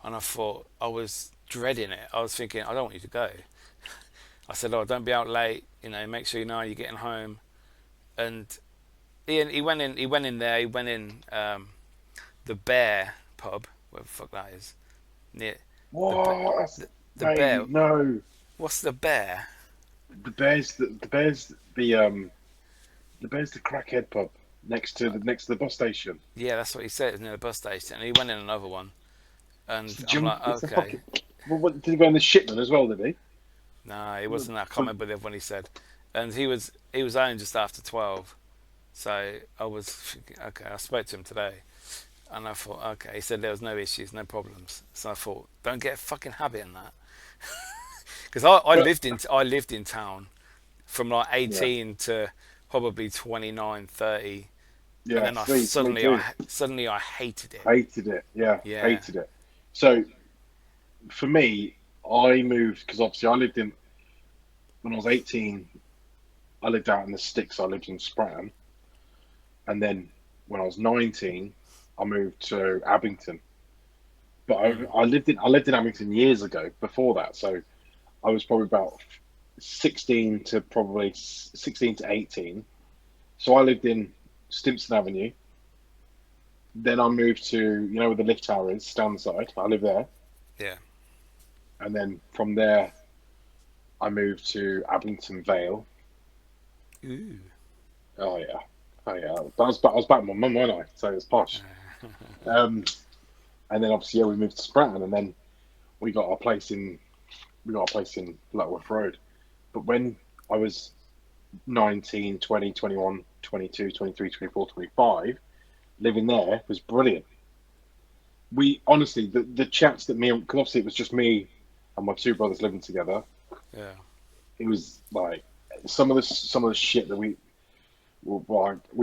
And I thought, I was dreading it. I was thinking, I don't want you to go. I said, oh, don't be out late. Make sure you know you're getting home. And he went in. He went in there. He went in the Bear pub, where the fuck that is. Near the be- What? That's, the bear. mate, no. What's the bear? The bear's the crackhead pub next to the bus station. Yeah, that's what he said. It's near the bus station. And he went in another one, It's and the I'm jump. like, It's the okay. fucking. Well, what, did he go in the shipman as well? Did he? No, he wasn't that. I can't So, remember the other one he said. And he was home just after 12. So I was thinking, okay. I spoke to him today, and I thought, okay. He said there was no issues, no problems. So I thought, don't get a fucking habit in that, because but I lived in town from like yeah, 18 to probably 29, 30, and yeah. then I See, me too. suddenly I hated it. Hated it. Yeah, Yeah, hated it. So for me, I moved because obviously I lived in when I was 18. I lived out in the sticks. I lived in Spratton, and then when I was 19, I moved to Abington. But mm, I lived in Abington years ago before that, so I was probably about 16 to 18. So I lived in Stimpson Avenue. Then I moved to where the lift tower is, Standside. I live there, yeah. and then from there I moved to Abington Vale. Ooh. Oh yeah, oh yeah. I was back with my mum, wasn't I? So it's posh. Um, and then obviously we moved to Spratton, and then we got a place in Lutterworth Road. But when I was 19, 20, 21, 22, 23, 24, 25, living there was brilliant. We honestly, the chats that because obviously it was just me and my two brothers living together. Yeah. It was like some of the shit that we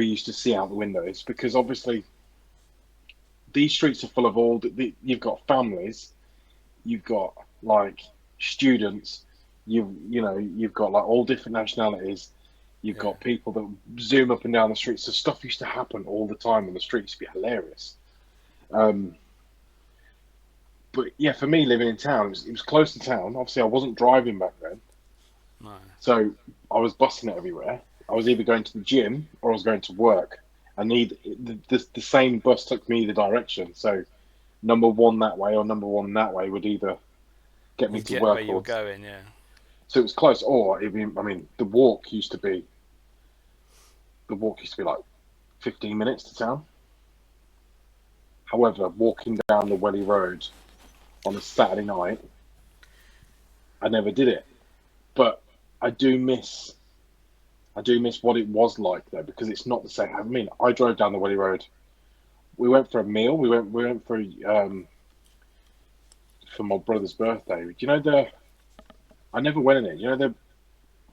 used to see out the windows because obviously these streets are full of you've got families, you've got like students, you've got like all different nationalities. You've Yeah. got people that zoom up and down the streets. So stuff used to happen all the time on the streets. It'd be hilarious. Um, but yeah, for me living in town, it was close to town. Obviously, I wasn't driving back then, No. so I was busting it everywhere. I was either going to the gym or I was going to work. I need the same bus took me either direction. So number one that way or number one that way would either get me You'd to get where work you were or going. Yeah. so it was close. Or even, I mean, the walk used to be like 15 minutes to town. However, walking down the Welly Road on a Saturday night, I never did it. But I do miss what it was like though, because it's not the same. I mean, I drove down the Welly Road. We went for a meal. We went for my brother's birthday. Do you know I never went in it. You know the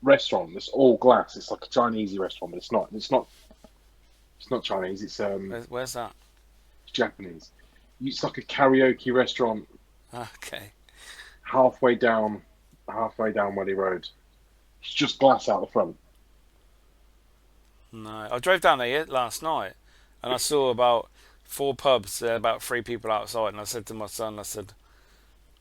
restaurant that's all glass. It's like a Chinese restaurant, but it's not. It's not Chinese. Where's that? It's Japanese. It's like a karaoke restaurant Okay. halfway down Welly Road. It's just glass out the front. No, I drove down there last night, and I saw about 4 pubs. About 3 people outside, and I said to my son, I said,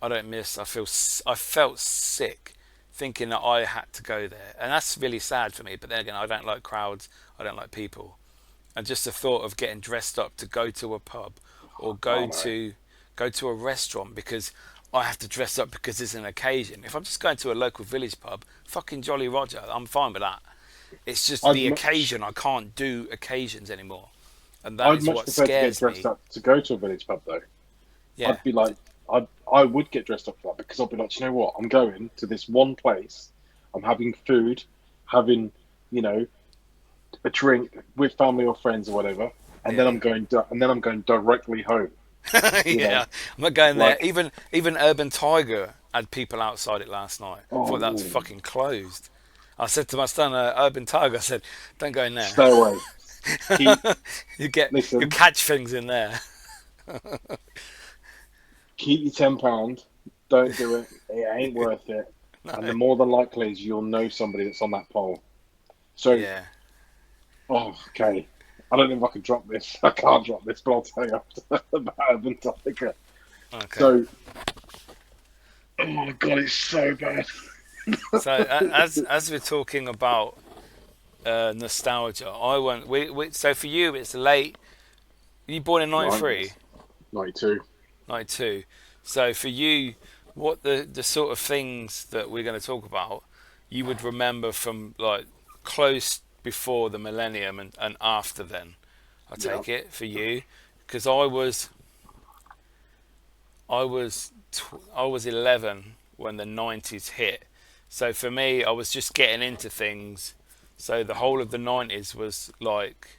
I don't miss. I felt sick, thinking that I had to go there, and that's really sad for me. But then again, I don't like crowds. I don't like people, and just the thought of getting dressed up to go to a pub or Oh no. go to a restaurant because I have to dress up because it's an occasion. If I'm just going to a local village pub, fucking Jolly Roger, I'm fine with that. It's just I'd the much occasion. I can't do occasions anymore, and that I'd is much what prefer to get scares dressed me. up to go to a village pub though. Yeah, I'd be like, I would get dressed up for that because I'd be like, "Do you know what? I'm going to this one place. I'm having food, having, you know, a drink with family or friends or whatever, and then yeah, I'm going directly home. You know, yeah. I'm not going there. like, Even Urban Tiger had people outside it last night. I thought that was oh, fucking closed. I said to my son, Urban Tiger, I said, don't go in there. stay away. Keep You listen, catch things in there. keep your £10. Don't do it. It ain't worth it. No. And the more than likely is you'll know somebody that's on that pole. So, Yeah. oh, okay. I don't know if I can drop this. I can't drop this, but I'll tell you after about Urban Tiger. Okay. So, oh my god, it's so bad. So as we're talking about nostalgia, I went. So for you, it's late. You born in Right, '93. 92. 92. So for you, what the sort of things that we're going to talk about, you would remember from like close before the millennium and after then. I Yeah. take it for you, because I was 11 when the 90s hit. So for me, I was just getting into things. So the whole of the 90s was like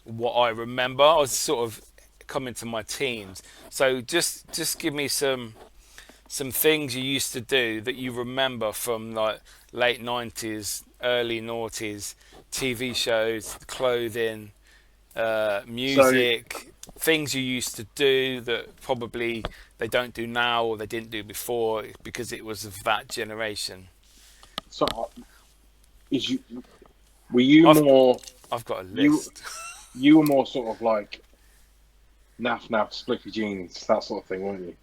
what I remember. I was sort of coming to my teens. So just give me some things you used to do that you remember from like late 90s, early noughties, TV shows, clothing, So, music, things you used to do that probably they don't do now or they didn't do before because it was of that generation. so is you were you I've more I've got a you list. you were more sort of like naff spliffy jeans, that sort of thing, weren't you?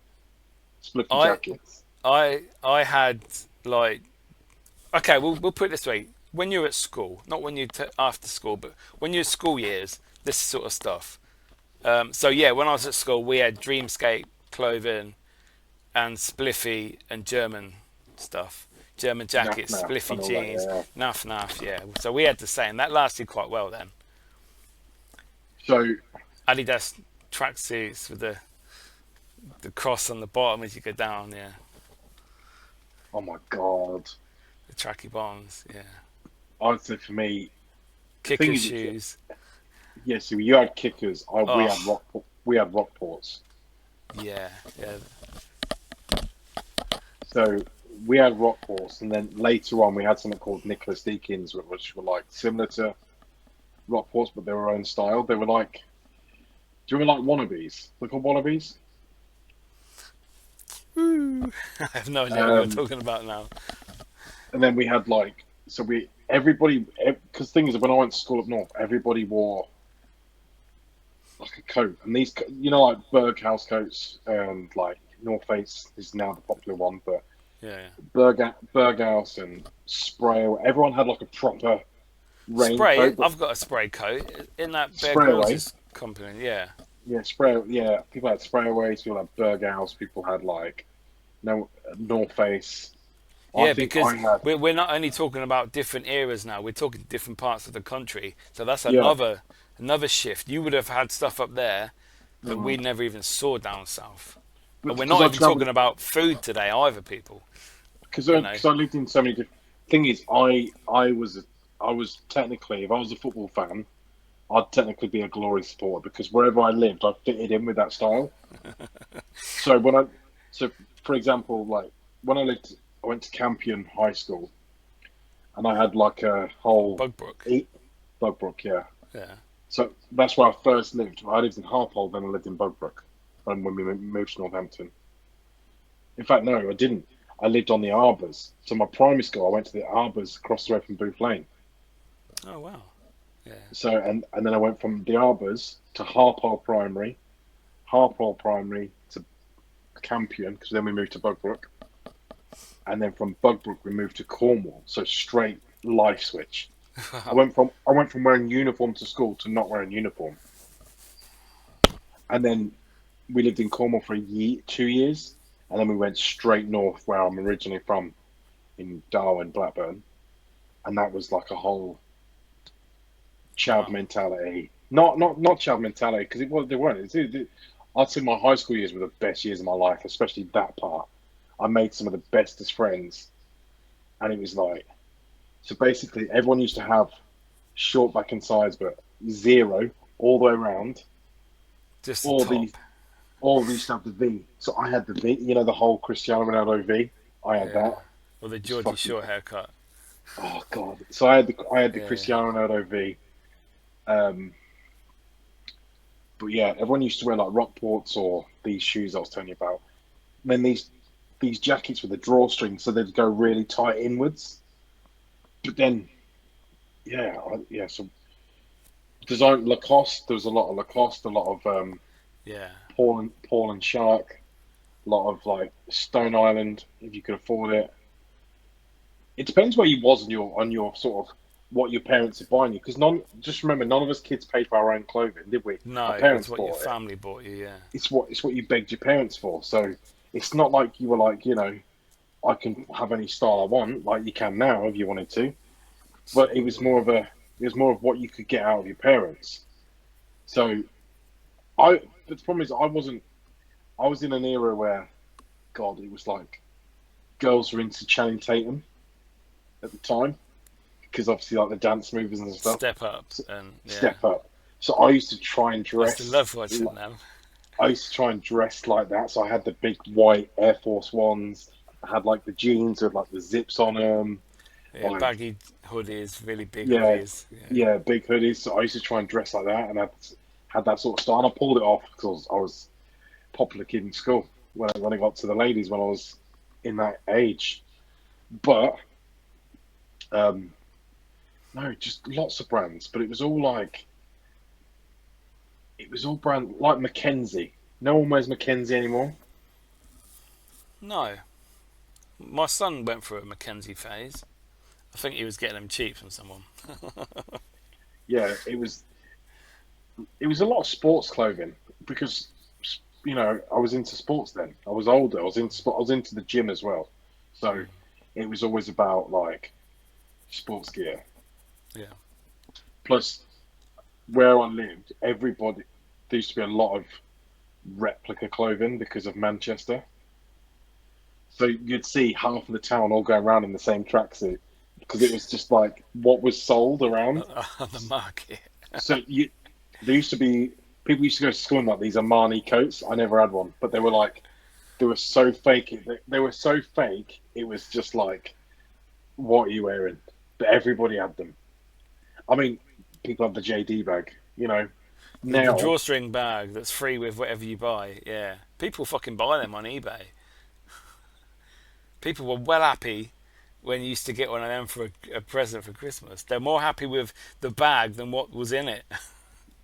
Spliffy I jackets. I had like, okay, we'll put it this way: when you're at school, not when you after school, but when you're school years, this sort of stuff. So yeah, when I was at school, we had Dreamscape clothing and spliffy and German stuff, German jackets, Naff spliffy and all that, jeans, yeah. naff. Yeah, so we had the same. That lasted quite well then. So, Adidas tracksuits with the cross on the bottom as you go down. Yeah, oh my God. the tracky bottoms. Yeah, I'd say for me, the thing kicker is, shoes. yeah, so you had kickers. Oh, We had Rockports. yeah, yeah. So we had Rockports, and then later on we had something called Nicholas Deakins, which were like similar to Rockports, but they were own style. They were like, do you remember like wannabes? They're called wannabes. I have no idea what you're Um, talking about now. and then we had like, so we everybody because things when I went to school up north, everybody wore like a coat, and these like Berghaus coats and like North Face is now the popular one, but Yeah, yeah. Berghaus and Spray, everyone had like a proper Spray. raincoat, but I've got a spray coat in that Bear spray away. Grylls' company. Yeah. Yeah, spray. Yeah, people had sprayaways. People had Berghaus. People had like no North Face. I Yeah, think because I had. we're not only talking about different eras now, we're talking different parts of the country. So that's Yeah, another shift. You would have had stuff up there that we never even saw down south. And we're because not I even talking travelled about food today either, people. because You know. I lived in so many different. Thing is, I was technically, if I was a football fan, I'd technically be a Glory supporter because wherever I lived, I fitted in with that style. So so for example, like when I went to Campion High School, and I had like a whole Bugbrook. eight Bugbrook, yeah. Yeah. So that's where I first lived. I lived in Harpole, then I lived in Bugbrook when we moved to Northampton. In fact, no, I didn't. I lived on the Arbours. So my primary school, I went to the Arbours across the road from Booth Lane. Oh wow. Yeah. So and then I went from the Arbours to Harpole Primary to Campion, because then we moved to Bugbrook, and then from Bugbrook we moved to Cornwall. So straight life switch. I went from wearing uniform to school to not wearing uniform, and then we lived in Cornwall for 2 years, and then we went straight north where I'm originally from, in Darwin, Blackburn, and that was like a whole child Wow. mentality. Not child mentality because they weren't. I'd say my high school years were the best years of my life, especially that part. I made some of the bestest friends, and it was like so. Basically, everyone used to have short back and sides, but zero all the way around. Just the All these, top. all these used to have the V. So I had the V. The whole Cristiano Ronaldo V. I had Yeah. that. Or the It's Geordie fucking. Shore haircut. Oh God. So I had the Yeah, yeah. Cristiano Ronaldo V. Um, but yeah, everyone used to wear like Rockports or these shoes I was telling you about. And then these jackets with the drawstrings, so they'd go really tight inwards. But then, yeah. So design Lacoste. There was a lot of Lacoste, a lot of Yeah. Paul and Shark, a lot of like Stone Island if you could afford it. It depends where you was on your sort of what your parents are buying you. Because just remember, none of us kids paid for our own clothing, did we? No, Our it was parents what your bought it. family bought you. Yeah. It's what you begged your parents for. So it's not like you were like, I can have any style I want, like you can now if you wanted to. But it was Absolutely. more of what you could get out of your parents. So but the problem is I was in an era where, God, it was like girls were into Channing Tatum at the time because obviously like the dance movies and stuff. Step up So, and yeah. step up. So I used to try and I used to dress. love watching them. I used to try and dress like that. So I had the big white Air Force Ones. I had like the jeans with like the zips on them. Yeah, Like baggy hoodies, really big yeah, hoodies. Yeah. yeah, big hoodies. So I used to try and dress like that, and I had that sort of style. And I pulled it off because I was a popular kid in school when I got to the ladies when I was in that age. But um, no, just lots of brands. But it was all brand like Mackenzie. No one wears Mackenzie anymore. No, my son went through a Mackenzie phase. I think he was getting them cheap from someone. Yeah, it was a lot of sports clothing because I was into sports then. I was older. I was into the gym as well. So it was always about like sports gear. Yeah. Plus, where I lived, there used to be a lot of replica clothing because of Manchester. So you'd see half of the town all going around in the same tracksuit because it was just like what was sold around. On the market. So there used to be people used to go to school in like these Armani coats. I never had one, but they were so fake. They were so fake. It was just like, what are you wearing? But everybody had them. I mean, people have the JD bag. The Now drawstring bag that's free with whatever you buy. Yeah. People fucking buy them on eBay. People were well happy when you used to get one of them for a present for Christmas. They're more happy with the bag than what was in it.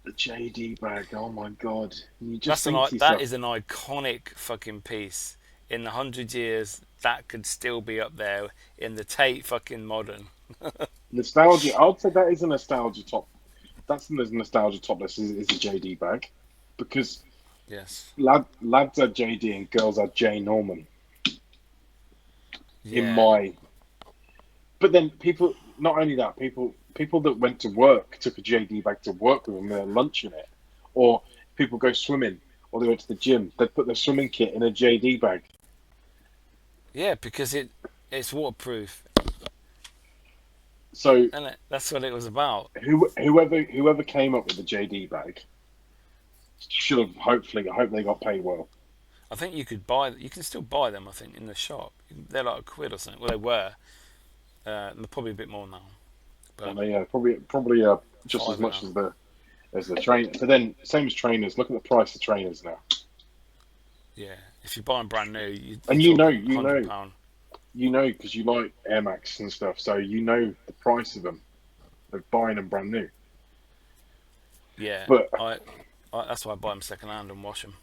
the JD bag. Oh my god! You just think to That yourself, is an iconic fucking piece. In 100 years, that could still be up there in the Tate fucking modern. nostalgia. I would say that is a nostalgia top. That's the nostalgia top list is a JD bag, because Yes. lads are JD and girls are J Norman. In Yeah. my But then not only that, people that went to work took a JD bag to work with them and their lunch in it, or people go swimming, or they went to the gym. They put their swimming kit in a JD bag. Yeah, because it's waterproof, So and that's what it was about. whoever came up with the JD bag should have hopefully. I hope they got paid well. I think you can still buy them. I think in the shop, they're like £1 or something. Well, they were. They're probably a bit more now, And but they probably just as five much now. as the train. But then same as trainers. Look at the price of trainers now. Yeah, if you buy them brand new, you're And talking £100. because you like Air Max and stuff, so you know the price of them, of buying them brand new. Yeah, But that's why I buy them second hand and wash them.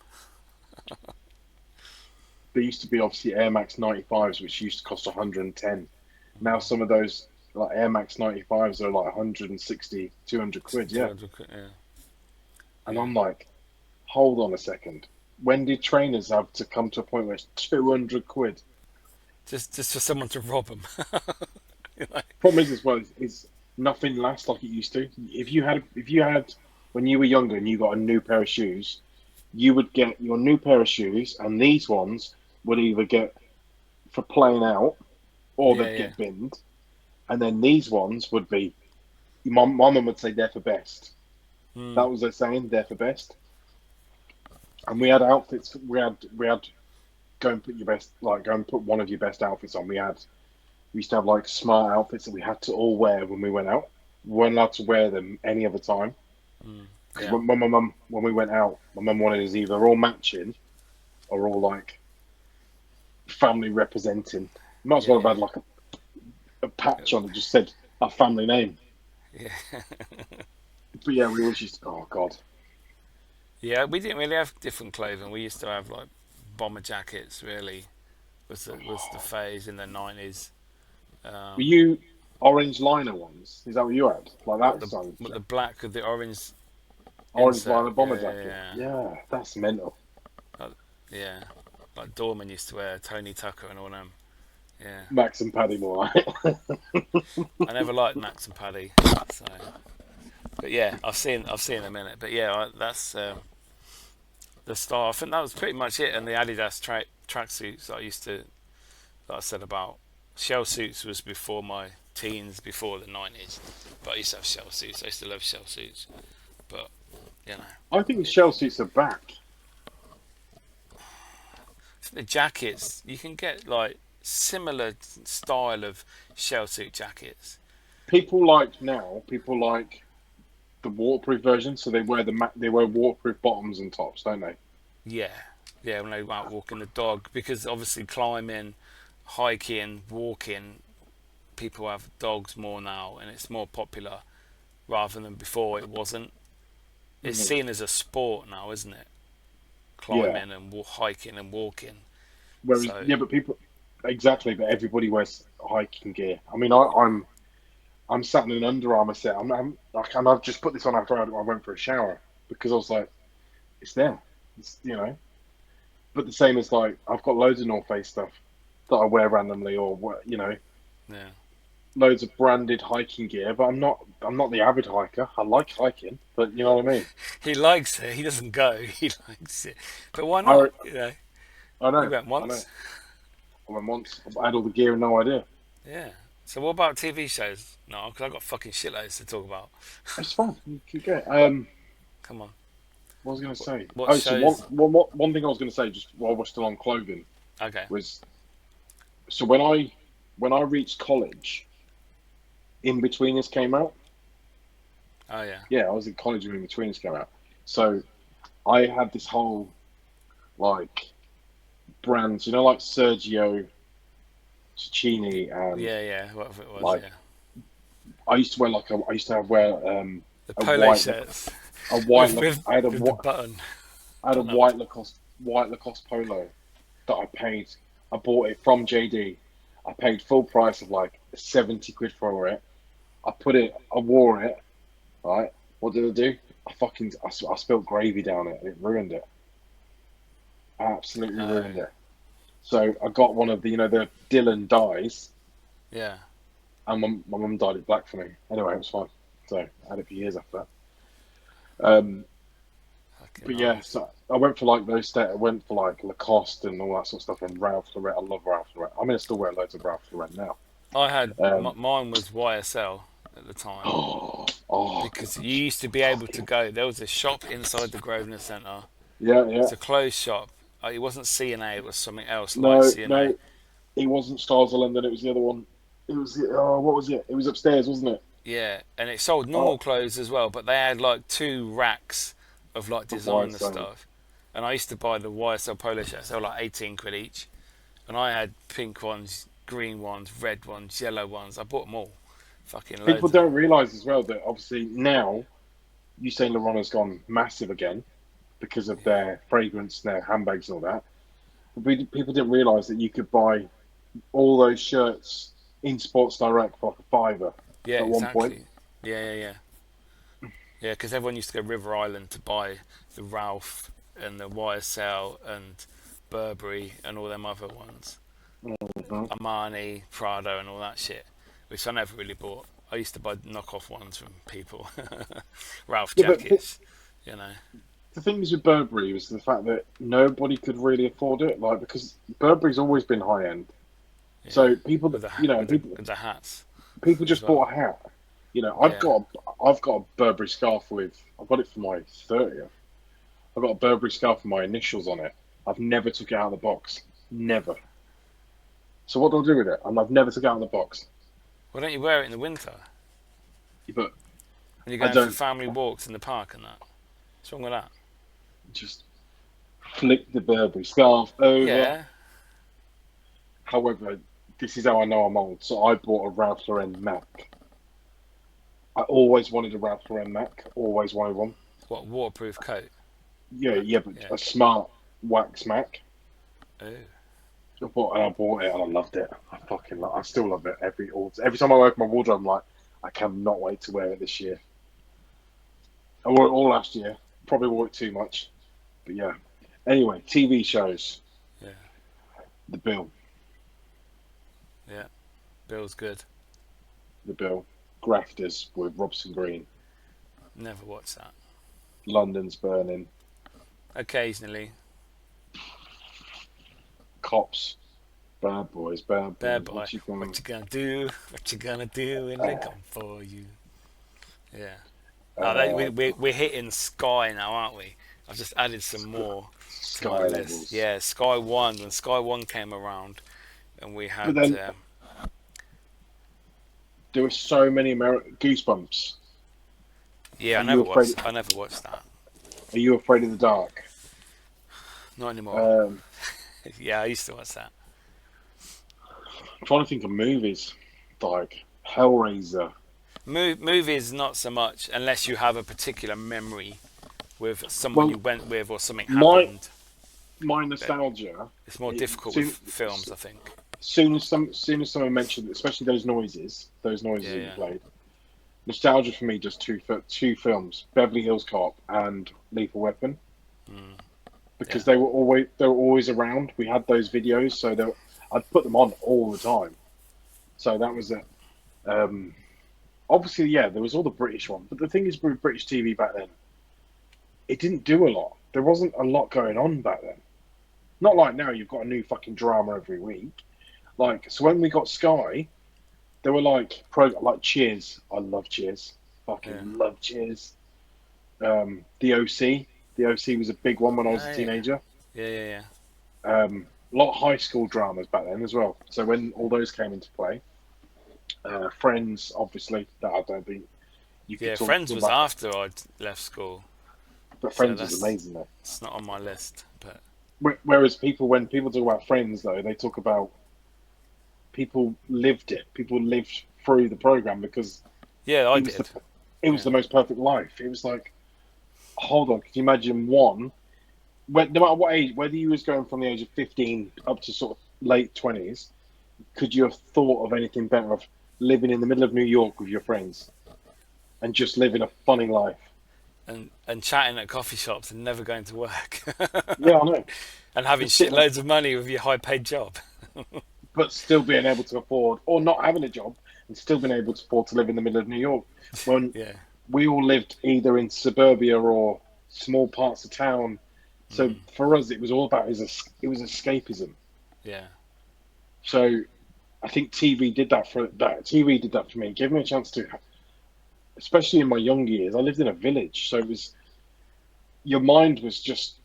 there used to be obviously Air Max 95s, which used to cost 110. Now some of those like Air Max 95s are like 160, 200 quid, yeah. 200 quid, yeah. And Yeah. I'm like, hold on a second. When did trainers have to come to a point where it's 200 quid? Just for someone to rob them. Problem is as well is nothing lasts like it used to. If you had when you were younger and you got a new pair of shoes, you would get your new pair of shoes, and these ones would either get for playing out or Yeah, they'd yeah. get binned, and then these ones would be. My mum would say they're for best. Mm. That was her saying, they're for best. And we had outfits. We had go and put your best, like go and put one of your best outfits on. We used to have like smart outfits that we had to all wear when we went out. We weren't allowed to wear them any other time. Mm. Because Yeah. when we went out, my mum wanted us either all matching or all like family representing. Might as well Yeah, have had like a patch on that just said our family name. yeah. But yeah, we always used to. Oh God. Yeah, we didn't really have different clothing. We used to have like bomber jackets. Really, was the phase in the 90s. Were you orange liner ones. Is that what you had? Like What that the style? what the black with the orange Orange liner insert? bomber Yeah, jacket. yeah, Yeah, that's mental. like, yeah. Like Dorman used to wear, Tony Tucker and all them. Yeah, Max and Paddy more like. I never liked Max and Paddy, so. But yeah, I've seen them in it. But yeah, that's the style. I think that was pretty much it. And the Adidas tracksuits I used to, that I said about shell suits was before my teens, before the 90s. But I used to have shell suits. I used to love shell suits. But you know, I think shell suits are back. the jackets you can get like similar style of shell suit jackets. People like the waterproof version, so they wear they wear waterproof bottoms and tops, don't they? Yeah, yeah. When they go out walking the dog, because obviously climbing, hiking, walking, people have dogs more now, and it's more popular rather than before. It wasn't. It's Mhm. seen as a sport now, isn't it? Yeah. Climbing and hiking and walking. Whereas, So yeah, but people exactly, but everybody wears hiking gear. I mean, I'm sat in an Under Armour set. And I've just put this on after I went for a shower because I was like, it's there, it's. But the same as like I've got loads of North Face stuff that I wear randomly, or yeah, loads of branded hiking gear. But I'm not the avid hiker. I like hiking, but you know what I mean. he likes it. He doesn't go. He likes it. But why I not? You know, I you know, went I know. once. I went once. I had all the gear and no idea. Yeah. So what about TV shows? No, because I've got fucking shitloads to talk about. It's fun. You can get. Come on. What was I going to say? What Oh, so one, shows? one, one one thing I was going to say, just while we're still on clothing, Okay. was so when I reached college, In Betweeners came out. Oh yeah. Yeah, I was in college when In Betweeners came out. So I had this whole like brands, like Sergio Cicchini, and Yeah, yeah. Whatever it was. like Yeah. I used to wear The a polo white shirts a white with the button I had a button up. white Lacoste polo that I bought it from JD. I paid full price of like 70 quid for it. I wore it, right? What did I do? I spilled gravy down it. It ruined it. Absolutely Oh ruined it. So I got one of the Dylan dyes, yeah. and my mum dyed it black for me. Anyway, it was fine. So I had it for years after that. Fucking But yeah, nice. so I went for like I went for like Lacoste and all that sort of stuff, and Ralph Lauren. I love Ralph Lauren. I mean, I still wear loads of Ralph Lauren now. I had Um, mine was YSL at the time oh, because you used to be able to go. There was a shop inside the Grosvenor Centre. yeah, yeah. It's a closed shop. It wasn't CNA. It was something else like No, CNA. no, it wasn't Stars of London. It was the other one. It was what was it? It was upstairs, wasn't it? Yeah, and it sold normal Oh, clothes as well, but they had like two racks of like of designer YSL. stuff. And I used to buy the YSL polo shirts. They were like 18 quid each. And I had pink ones, green ones, red ones, yellow ones. I bought them all. Fucking People loads of them. don't realise as well that obviously now Saint Laurent has gone massive again because of Yeah. their fragrance, their handbags, and all that. But people didn't realise that you could buy all those shirts in Sports Direct for like a fiver Yeah, at one point. exactly. Yeah, yeah, yeah. Yeah, because everyone used to go River Island to buy the Ralph and the YSL and Burberry and all them other ones. Mhm. Armani, Prado, and all that shit, which I never really bought. I used to buy knockoff ones from people, Ralph Yeah, but jackets, you know. the thing is with Burberry was the fact that nobody could really afford it, like because Burberry's always been high end. Yeah, So people, with the with the hats people as just well. bought a hat. Yeah, I've got a Burberry scarf with. I got it for my 30th. I've got a Burberry scarf with my initials on it. I've never took it out of the box. Never. So what do I do with it? I've never took it out of the box. why don't you wear it in the winter But when you're I going for don't family walks in the park and that? What's wrong with that? just flick the Burberry scarf over. Yeah, However, this is how I know I'm old. So I bought a Ralph Lauren Mac. I always wanted a Ralph Lauren Mac. Always wanted one. what waterproof coat? Yeah, yeah, but Yeah. a smart wax Mac. Oh, I bought it and I loved it. I still love it. Every time I open my wardrobe, I'm like, I cannot wait to wear it this year. I wore it all last year. Probably wore it too much, but yeah. Anyway, TV shows. Yeah, The Bill. yeah. Bill's good. The Bill. Grafters with Robson Green. Never watched that. London's Burning. Occasionally. Cops. Bad boys. Bad boys. Bad boy. What you gonna? What you gonna do? What you gonna do when they come for you? Yeah. Oh, we're hitting Sky now, aren't we? I've just added some more to my Sky list. levels. Yeah, Sky 1. When Sky 1 came around, and we had... But then there were so many Goosebumps. yeah, Are you afraid- I never watched that. Are you afraid of the dark? Not anymore. Um, Yeah, I used to watch that. I'm trying to think of movies like Hellraiser. Movies, not so much, unless you have a particular memory with someone you went with or something happened. My nostalgia. It's more difficult soon- with films, I think. Soon as someone mentioned, especially those noises Yeah, you yeah. played. Nostalgia for me, just two films: Beverly Hills Cop and Lethal Weapon, because Yeah. they were always around. We had those videos, so I'd put them on all the time. So that was it. Obviously, yeah, there was all the British one, but the thing is, with British TV back then, it didn't do a lot. There wasn't a lot going on back then. Not like now, you've got a new fucking drama every week. Like, so when we got Sky, there were like Cheers. I love Cheers. Fucking love Cheers. The OC. The OC was a big one when I was a teenager. Yeah. A lot of high school dramas back then as well. So when all those came into play, Friends, obviously, that I don't think you could Yeah, talk Friends was about. after I'd left school. But so Friends was amazing though. It's not on my list, but Whereas when people talk about Friends though, they talk about people lived it. People lived through the program because yeah, I did. It was the most perfect life. It was like, hold on, could you imagine no matter what age, whether you was going from the age of 15 up to sort of late 20s, could you have thought of anything better of living in the middle of New York with your friends and just living a funny life? And chatting at coffee shops and never going to work. Yeah, I know. And having shitloads of money with your high-paid job. But still being able to afford, or not having a job, and still being able to afford to live in the middle of New York. When Yeah. we all lived either in suburbia or small parts of town. So for us, it was all about it was escapism. Yeah. So I think TV did that for me. It gave me a chance to, especially in my young years. I lived in a village, so it was your mind was just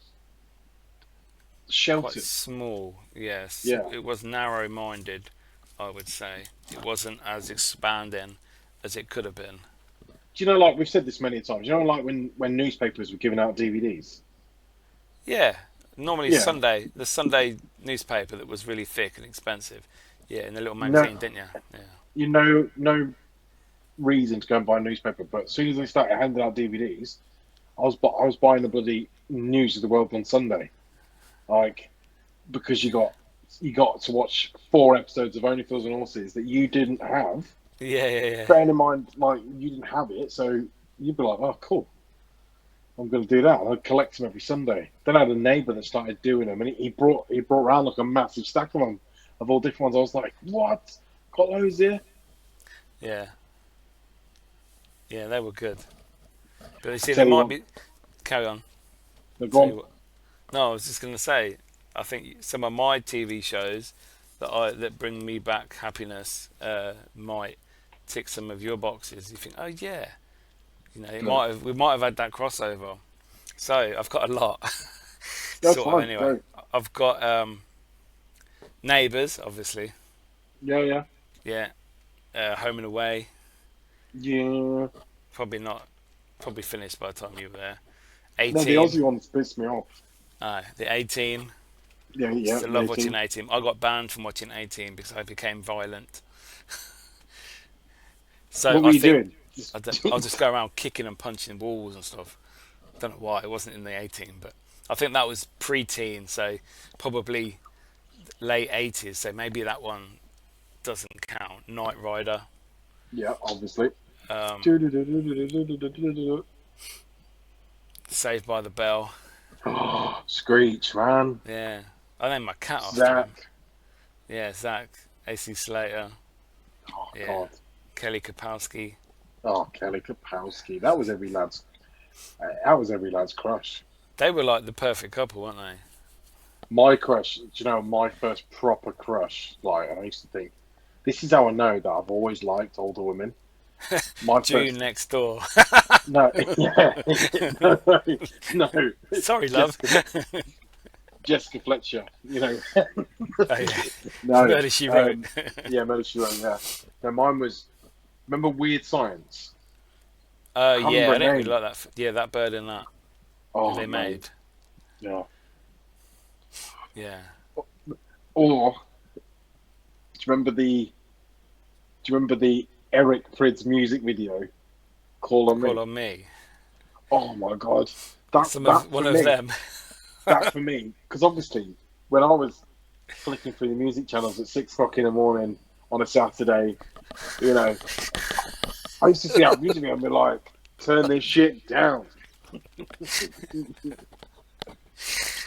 sheltered. Quite small, yes. Yeah. It was narrow-minded, I would say. It wasn't as expanding as it could have been. Do you know, like we've said this many times, you know, like when newspapers were giving out DVDs? Yeah. Normally Yeah. the Sunday newspaper that was really thick and expensive. Yeah, in the little magazine, didn't you? Yeah. You know, no reason to go and buy a newspaper, but as soon as they started handing out DVDs, I was buying the bloody News of the World on Sunday, like because you got to watch 4 episodes of Only Fools and Horses that you didn't have. Yeah. Bearing in mind, like you didn't have it, so you'd be like, "Oh, cool, I'm going to do that." I'd collect them every Sunday. Then I had a neighbour that started doing them, and he brought around like a massive stack of them, of all different ones. I was like, "What? Got those here?" Yeah. Yeah, they were good. But you see, Tell there you might what. be... Carry on. They're Tell you gone. what. No, I was just going to say, I think some of my TV shows that bring me back happiness might tick some of your boxes. You think, oh yeah, you know, we might have had that crossover. So I've got a lot. That's sort of, fine. anyway. Go. I've got Neighbours, obviously. Yeah. Yeah. Home and Away. Yeah. Probably finished by the time you were there. No, the 18. Aussie ones pissed me off. The 18. Yeah. Still love 18. watching 18. I got banned from watching 18 because I became violent. So What were I you think doing? I'll just go around kicking and punching walls and stuff. Don't know why it wasn't in the 18, but I think that was pre-teen, so probably late 80s, so maybe that one doesn't count. Knight Rider. Yeah, obviously. Um, Saved by the Bell. Screech, man. Yeah. I named my cat after him. Zach. Yeah, Zach. AC Slater. Oh, Yeah. God. Kelly Kapowski. Oh, Kelly Kapowski. That was every lad's crush. They were like the perfect couple, weren't they? My crush, do you know, my first proper crush, like, and I used to think, this is how I know that I've always liked older women. My June first, next door. no, yeah, no, Sorry, love. Jessica Fletcher, you know. Oh, yeah. No, Murder, She Wrote. yeah, Murder, She Wrote, yeah. No, mine was, remember Weird Science? Yeah, I remember her didn't really name. like that. Yeah, that bird in that Oh, they mate. made. Yeah. Yeah. Or do you remember the Eric Prydz music video? Call on Call Me. on Me. Oh my God, that Some that of for one of me, them. that for me, because obviously when I was flicking through the music channels at 6 o'clock in the morning on a Saturday, you know, I used to see our music video and be like, turn this shit down.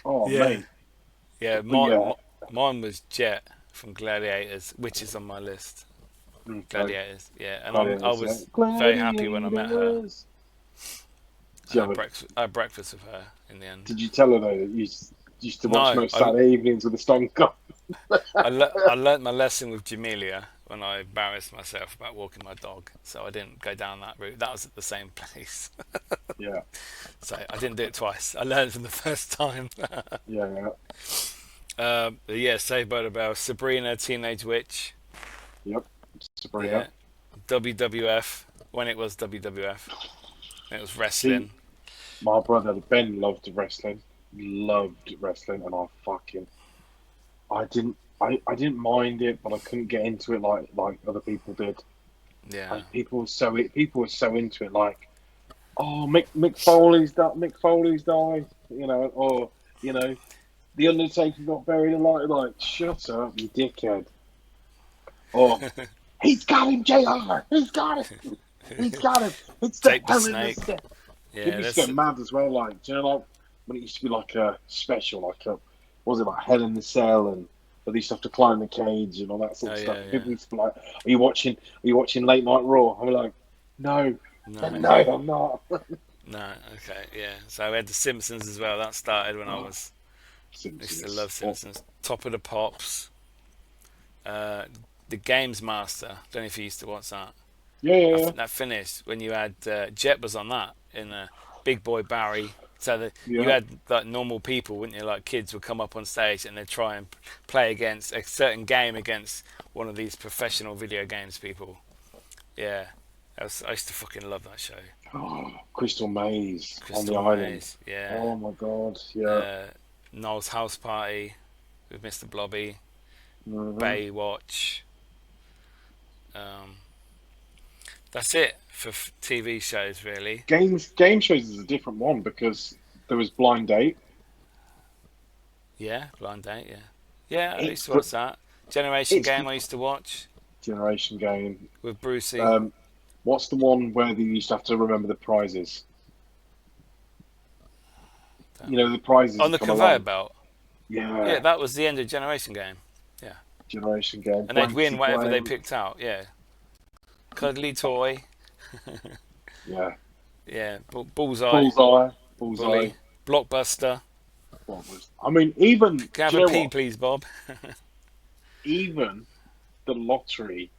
Oh Yeah. mate, Yeah, but yeah, mine was Jet from Gladiators, which is on my list. okay. Gladiators, yeah, and I Gladiators, yeah. was very happy when I met her. Did And you, I had breakfast with her in the end. did you tell her though that you used to watch No, most Saturday evenings with the Stone Cup? I learnt my lesson with Jamelia when I embarrassed myself about walking my dog, so I didn't go down that route. That was at the same place, Yeah, so I didn't do it twice. I learned from the first time. yeah, Yeah, Saved by the Bell, Sabrina, Teenage Witch. yep. Yeah, Sabrina. WWF when it was WWF. It was See, wrestling. my brother Ben loved wrestling, and I didn't mind it, but I couldn't get into it like other people did. Yeah, People were so into it, like, oh, Mick Foley's died, you know, or you know, the Undertaker got buried alive. Like, shut up, you dickhead. Or he's got him, JR. He's got him. He's got him. It's the Jake the Hell in the Snake. Cell. People Yeah, used to that's get mad as well, like, do you know, like when it used to be like a special, like a, what was it, like Hell in the Cell, and but they used to have to climb the cage and all that sort of stuff. yeah. People used to be like, Are you watching Late Night Raw? I'm like, no, No, I'm not. no. Okay, yeah. So we had the Simpsons as well. That started when I was. I used to Simpsons. love Simpsons. Top of the Pops. The Games Master. Don't know if you used to watch that. Yeah. That finished when you had Jet was on that in Big Boy Barry. So you Yeah. had like normal people, wouldn't you? Like kids would come up on stage and they'd try and play against a certain game against one of these professional video games people. Yeah, I used to fucking love that show. Oh, Crystal Maze on the Crystal island. Maze, yeah. Oh my God, yeah. Noel's House Party with Mr. Blobby. Mhm. Baywatch. That's it for TV shows, really. Game shows is a different one because there was Blind Date. Yeah, Blind Date, yeah. Yeah, I used to But watch that. Generation it's Game I used to watch Generation Game. with Brucey. What's the one where they used to have to remember the prizes? You know, the prizes On the come conveyor along. belt. Yeah. Yeah, that was the end of Generation Game. Yeah. Generation Game. And they'd win Blankety whatever they blank. picked out, yeah. Cuddly Toy. Yeah. Yeah. Bullseye. Bullseye. Bully. Blockbuster. What was? I mean, even Can I have do you a know pee, what? please, Bob? Even the lottery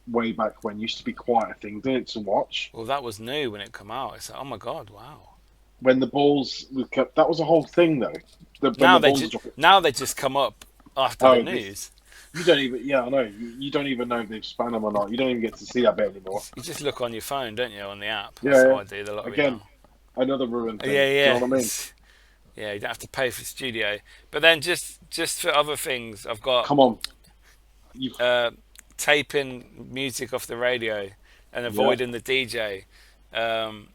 way back when used to be quite a thing, didn't it, to watch? Well, that was new when it came out. It's like, oh my God, wow. When the balls were kept, that was a whole thing though. When Now the balls drop, now they just come up after the news. you don't even. Yeah, I know. You don't even know if they've spanned them or not. You don't even get to see that bit anymore. You just look on your phone, don't you, on the app? Yeah, That's yeah. how I do the lottery Again, now. another ruined thing. Yeah, Do you know what I mean? Yeah, you don't have to pay for the studio. But then just for other things, I've got Come on. You. taping music off the radio and avoiding the DJ.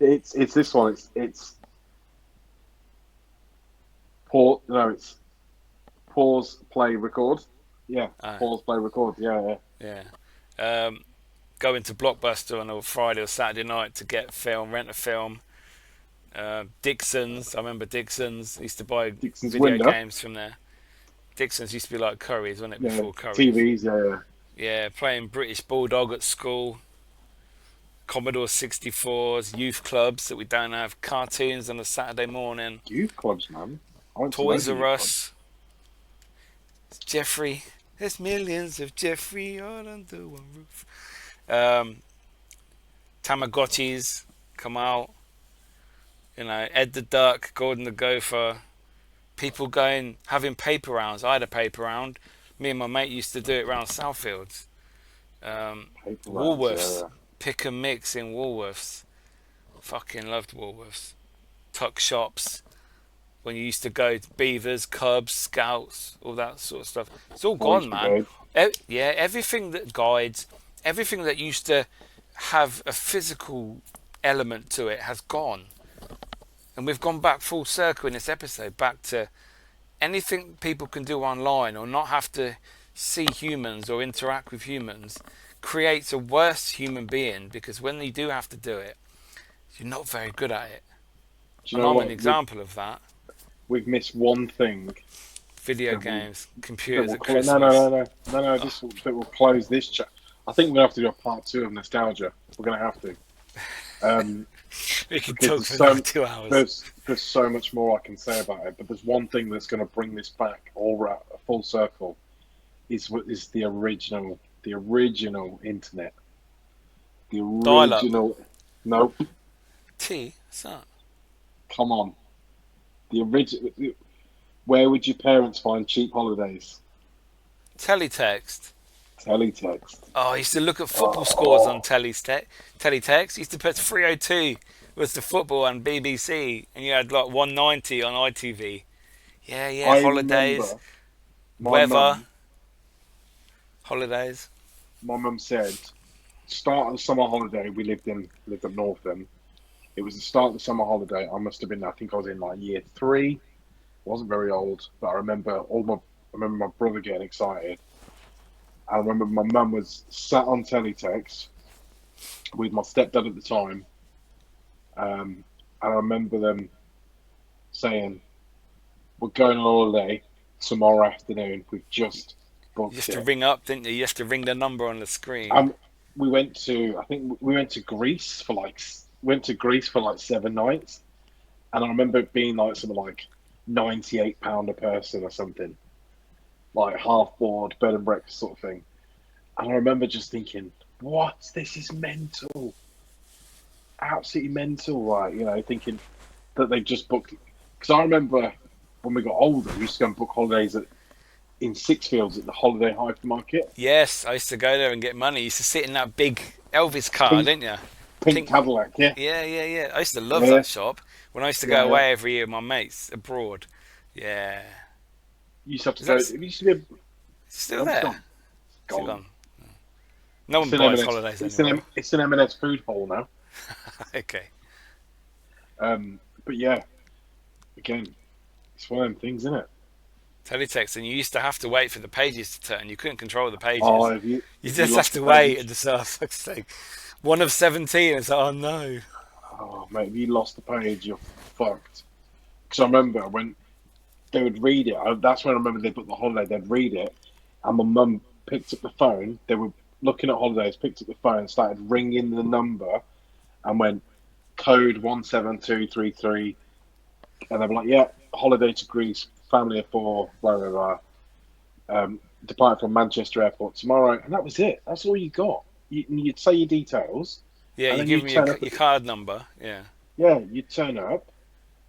It's this one. It's Pause, play, record. Yeah, Ah. pause, play, record. Yeah, yeah. Yeah. Going to Blockbuster on a Friday or Saturday night to get film, rent a film. Dixon's, I remember Dixon's. I used to buy Dixon's video window. games from there. Dixon's used to be like Curry's, wasn't it? Yeah, Before Curry's. TVs. Yeah, Yeah, playing British Bulldog at school. Commodore 64s, youth clubs that we don't have. Cartoons on a Saturday morning. yeah. Youth clubs, man. I went to Toys loads of R youth clubs. Us. Jeffrey. There's millions of Jeffrey all under one roof. Tamagotchis come out. You know, Ed the Duck, Gordon the Gopher. People going, having paper rounds. I had a paper round. Me and my mate used to do it around Southfields. Paper rounds, Woolworths. yeah. Pick and mix in Woolworths. Fucking loved Woolworths. Tuck shops. When you used to go to Beavers, Cubs, Scouts, all that sort of stuff. It's all gone, man. Yeah, everything that guides, everything that used to have a physical element to it has gone. And we've gone back full circle in this episode, back to anything people can do online or not have to see humans or interact with humans creates a worse human being, because when you do have to do it, you're not very good at it. Do you And know I'm what? an example of that. We've missed one thing. Video that games, that computers will at clo- Christmas. no. That will close this chat. I think we're gonna have to do a part 2 of nostalgia. We're gonna have to. We can Because talk there's for so- another 2 hours. There's so much more I can say about it, but there's one thing that's going to bring this back full circle. Is the original internet. The Dial-up. original. Nope. What's that? Come on. The original. Where would your parents find cheap holidays? Teletext. Teletext. Oh, I used to look at football scores on Teletext. Used to put 302 was the football on BBC, and you had like 190 on ITV. Yeah, I holidays, remember weather, holidays. My mum said, start of the summer holiday. We lived up north then. It was the start of the summer holiday. I must have been. I think I was in like year 3. Wasn't very old, but I remember my brother getting excited. I remember my mum was sat on teletext with my stepdad at the time. And I remember them saying, "We're going on holiday tomorrow afternoon. We've just booked You used to it." ring up, didn't you? You used to ring the number on the screen. We went to, I think we went to Greece for like 7 nights, and I remember it being like something like £98 a person or something, like half board bed and breakfast sort of thing. And I remember just thinking, "What? This is mental, absolutely mental!" Right? You know, thinking that they just booked. Because I remember when we got older, we used to go and book holidays in Sixfields at the Holiday Hypermarket. Yes, I used to go there and get money. You used to sit in that big Elvis car, didn't you? Pink Cadillac, yeah. Yeah. I used to love Yeah. that shop when I used to go Yeah. away every year with my mates abroad. Yeah. You used to have to Is go. that- It used to be It's still It's there. gone. Still Gone. gone. No one It's an buys M&S holidays it's anymore. it's an M&S food hall now. Okay. But yeah, again, it's one of them things, isn't it? Teletext, and you used to have to wait for the pages to turn. You couldn't control the pages. Oh, if you if just have lost to the wait page- and just, oh, fuck's sake. 1 of 17. It's like, oh no. Oh, mate, if you lost the page, you're fucked. Because I remember when they would read it. That's when I remember they booked the holiday. They'd read it, and my mum picked up the phone. They were looking at holidays, picked up the phone, started ringing the number, and went code 17233, and they were like, "Yeah, holiday to Greece, family of 4, blah blah blah. Depart from Manchester Airport tomorrow," and that was it. That's all you got. You'd say your details. Yeah, And you then give you me turn your, up your card number. Yeah. Yeah, you'd turn up,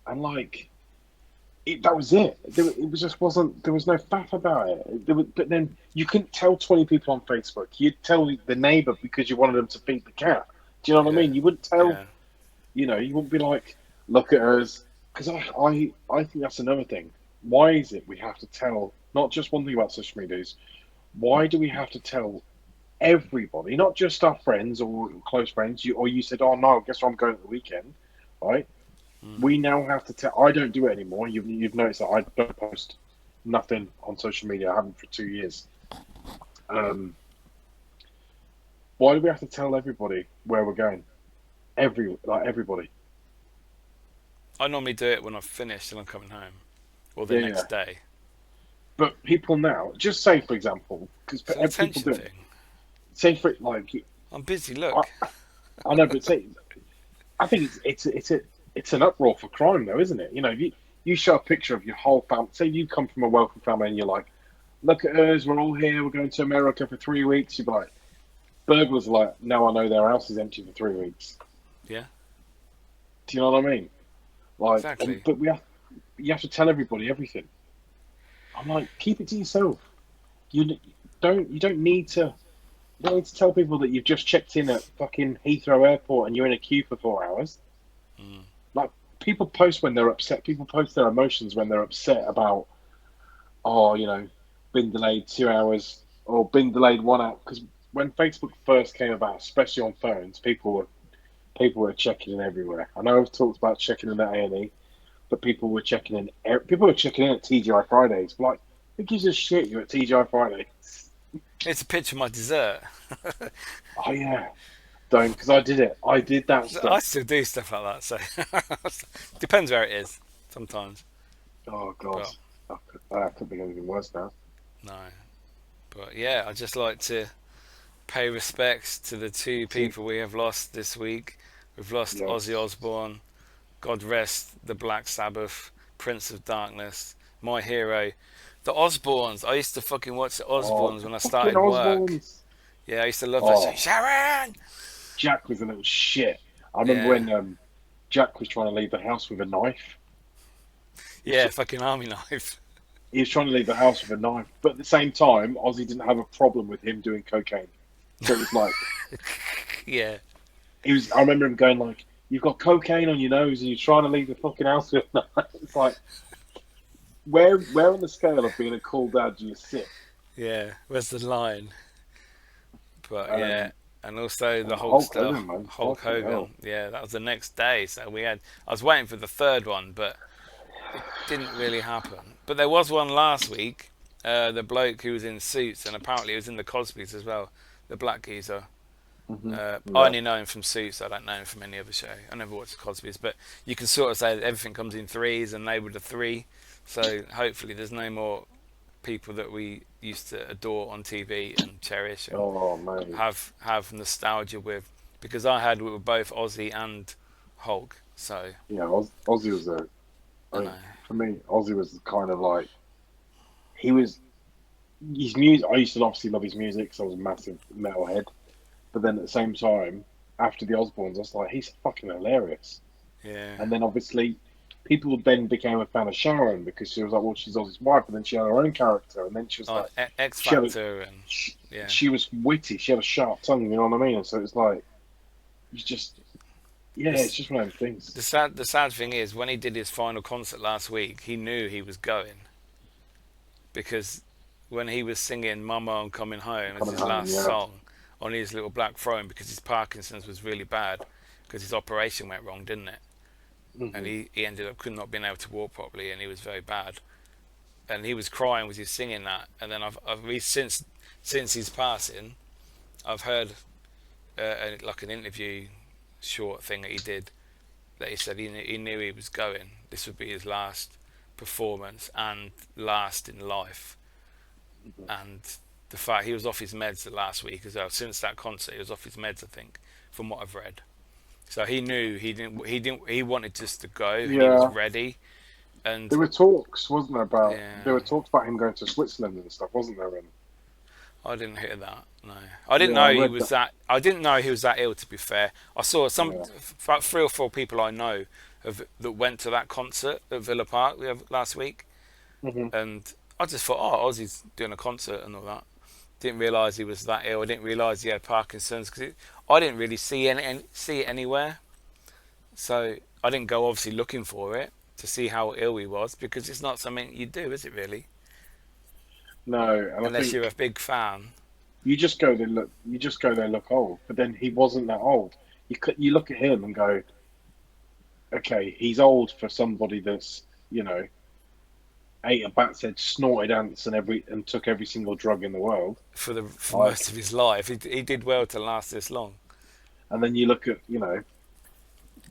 and like, that was it. It was just wasn't. There was no faff about it. But then you couldn't tell 20 people on Facebook. You'd tell the neighbour because you wanted them to feed the cat. Do you know what I mean? You wouldn't tell. Yeah. You know, you wouldn't be like, "Look at us," because I think that's another thing. Why is it we have to tell? Not just one thing about social media is, why do we have to tell everybody, not just our friends or close friends? You said, "Oh no, guess where I'm going at the weekend," right? We now have to tell. I don't do it anymore. You've noticed that I don't post nothing on social media. I haven't for 2 years. Why do we have to tell everybody where we're going? Everybody. I normally do it when I've finished and I'm coming home, or the Yeah, yeah. next day. But people now, just say for example, because It's an people attention do it. thing. Say for like, I'm busy. I, Look. I know, but say, I think it's an uproar for crime, though, isn't it? You know, you show a picture of your whole family. Say you come from a wealthy family, and you're like, look at us, we're all here, we're going to America for 3 weeks. You're like, burglars are like, no, I know their house is empty for 3 weeks. Yeah. Do you know what I mean? Like, Exactly. but you have to tell everybody everything. I'm like, keep it to yourself. You don't need to. You don't need to tell people that you've just checked in at fucking Heathrow Airport and you're in a queue for 4 hours. Mm. Like, people post when they're upset. People post their emotions when they're upset about, oh, been delayed 2 hours or been delayed 1 hour. Because when Facebook first came about, especially on phones, people were checking in everywhere. I know I've talked about checking in at A&E, but people were checking in. People were checking in at TGI Fridays. Like, who gives a shit? You're at TGI Fridays. It's a picture of my dessert. Oh yeah, don't, because I did it. I did that I stuff. still do stuff like that. So depends where it is. Sometimes. Oh god, But I could be anything worse now. no. But yeah, I just like to pay respects to the two See, people we have lost this week. We've lost Ozzy yes. Osbourne. God rest the Black Sabbath, Prince of Darkness, my hero. The Osbournes. I used to fucking watch the Oh, Osbournes the when I fucking started work. Osborns. Yeah, I used to love that song. Oh, Sharon! Jack was a little shit. I remember Yeah. when Jack was trying to leave the house with a knife. Yeah, fucking army knife. He was trying to leave the house with a knife, but at the same time, Ozzy didn't have a problem with him doing cocaine. So it was like, Yeah. he was. I remember him going like, "You've got cocaine on your nose, and you're trying to leave the fucking house with a knife." It's like, where on the scale of being a cool dad do you sit? Yeah. Where's the line? But yeah. Um, And also the and Hulk Hulkster, Hogan, man, Hulk fucking hell. Hogan. Yeah, that was the next day. So we had. I was waiting for the third one, but it didn't really happen. But there was one last week. The bloke who was in Suits, and apparently he was in the Cosbys as well. The black geezer. I Yeah. only know him from Suits. I don't know him from any other show. I never watched the Cosbys, but you can sort of say that everything comes in threes, and they were the three. So hopefully, there's no more people that we used to adore on TV and cherish and Oh man. have nostalgia with, because I had with both Ozzy and Hulk. So Yeah, Ozzy was a. I I mean, know. for me, Ozzy was kind of like he was his music. I used to obviously love his music because I was a massive metalhead. But then at the same time, after the Osbournes, I was like, he's fucking hilarious. Yeah. And then obviously, people then became a fan of Sharon because she was like, well, she's Ozzy's wife, and then she had her own character, and then she was On like, X she had a, Factor and yeah. she was witty, she had a sharp tongue, you know what I mean? And so it's like, it's just, yeah, The, it's just one of those things. the sad thing is, when he did his final concert last week, he knew he was going, because when he was singing "Mama, I'm Coming Home" as Coming his home, last yeah. song on his little black throne, because his Parkinson's was really bad, because his operation went wrong, didn't it? And Hmm. he ended up could not being able to walk properly, and he was very bad. And he was crying as he was singing that. And then since his passing, I've heard like an interview short thing that he did, that he said he knew he was going. This would be his last performance and last in life. And the fact he was off his meds the last week as well. Since that concert, he was off his meds, I think, from what I've read. So he knew he wanted just to go, and he was Yeah. ready. And There were talks, wasn't there, about, there yeah, were talks about him going to Switzerland and stuff, wasn't there? And I didn't hear that. No, I didn't yeah, I know he read was that. that. I didn't know he was that ill. To be fair, I saw Yeah. about 3 or 4 people I know that went to that concert at Villa Park last week, Hmm. and I just thought, oh, Ozzy's doing a concert and all that. Didn't realise he was that ill. I didn't realise he had Parkinson's, because I didn't really see it anywhere. So I didn't go obviously looking for it to see how ill he was, because it's not something you do, is it really? No, and I Unless you're a think big fan. you just go there look old, but then he wasn't that old. You look at him and go, okay, he's old for somebody that's, you know, ate a bat's head, snorted ants, and took every single drug in the world. For most Like, of his life. He did well to last this long. and then you look at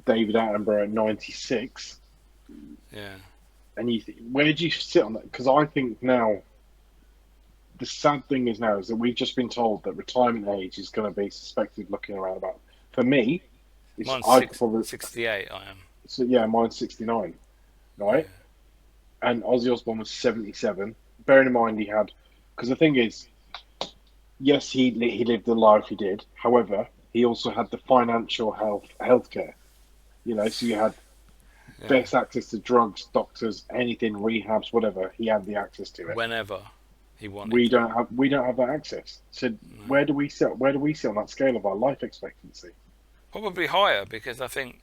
David Attenborough at 96, Yeah. and you think, where do you sit on that? Because I think now the sad thing is that we've just been told that retirement age is going to be suspected looking around about. For me, it's Mine's I could probably 68, I am. so yeah, mine's 69, Yeah. right? And Ozzy Osbourne was 77. Bearing in mind he had, because the thing is, yes, he lived the life he did. However, he also had the financial healthcare. So you had Yeah. best access to drugs, doctors, anything, rehabs, whatever. He had the access to it. Whenever he wanted. We don't have that access. So No. where do we sit? Where do we sit on that scale of our life expectancy? Probably higher, because I think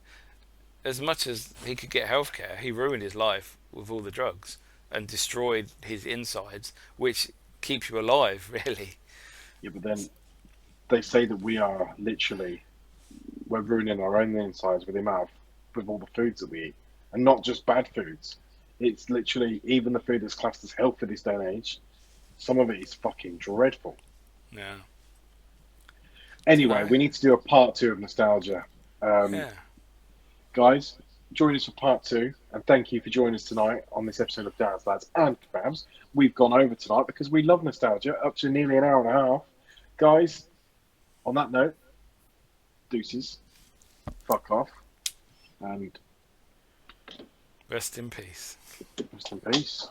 as much as he could get healthcare, he ruined his life with all the drugs and destroyed his insides, which keeps you alive, really. Yeah, but then they say that we're ruining our own insides with all the foods that we eat, and not just bad foods. It's literally even the food that's classed as healthy this day and age. Some of it is fucking dreadful. Yeah. Anyway, Dunno. we need to do a part 2 of nostalgia. Yeah. Guys, join us for part 2, and thank you for joining us tonight on this episode of Dads, Lads and Kebabs. We've gone over tonight because we love nostalgia, up to nearly an hour and a half. Guys, on that note, deuces, fuck off, and Rest in peace. rest in peace.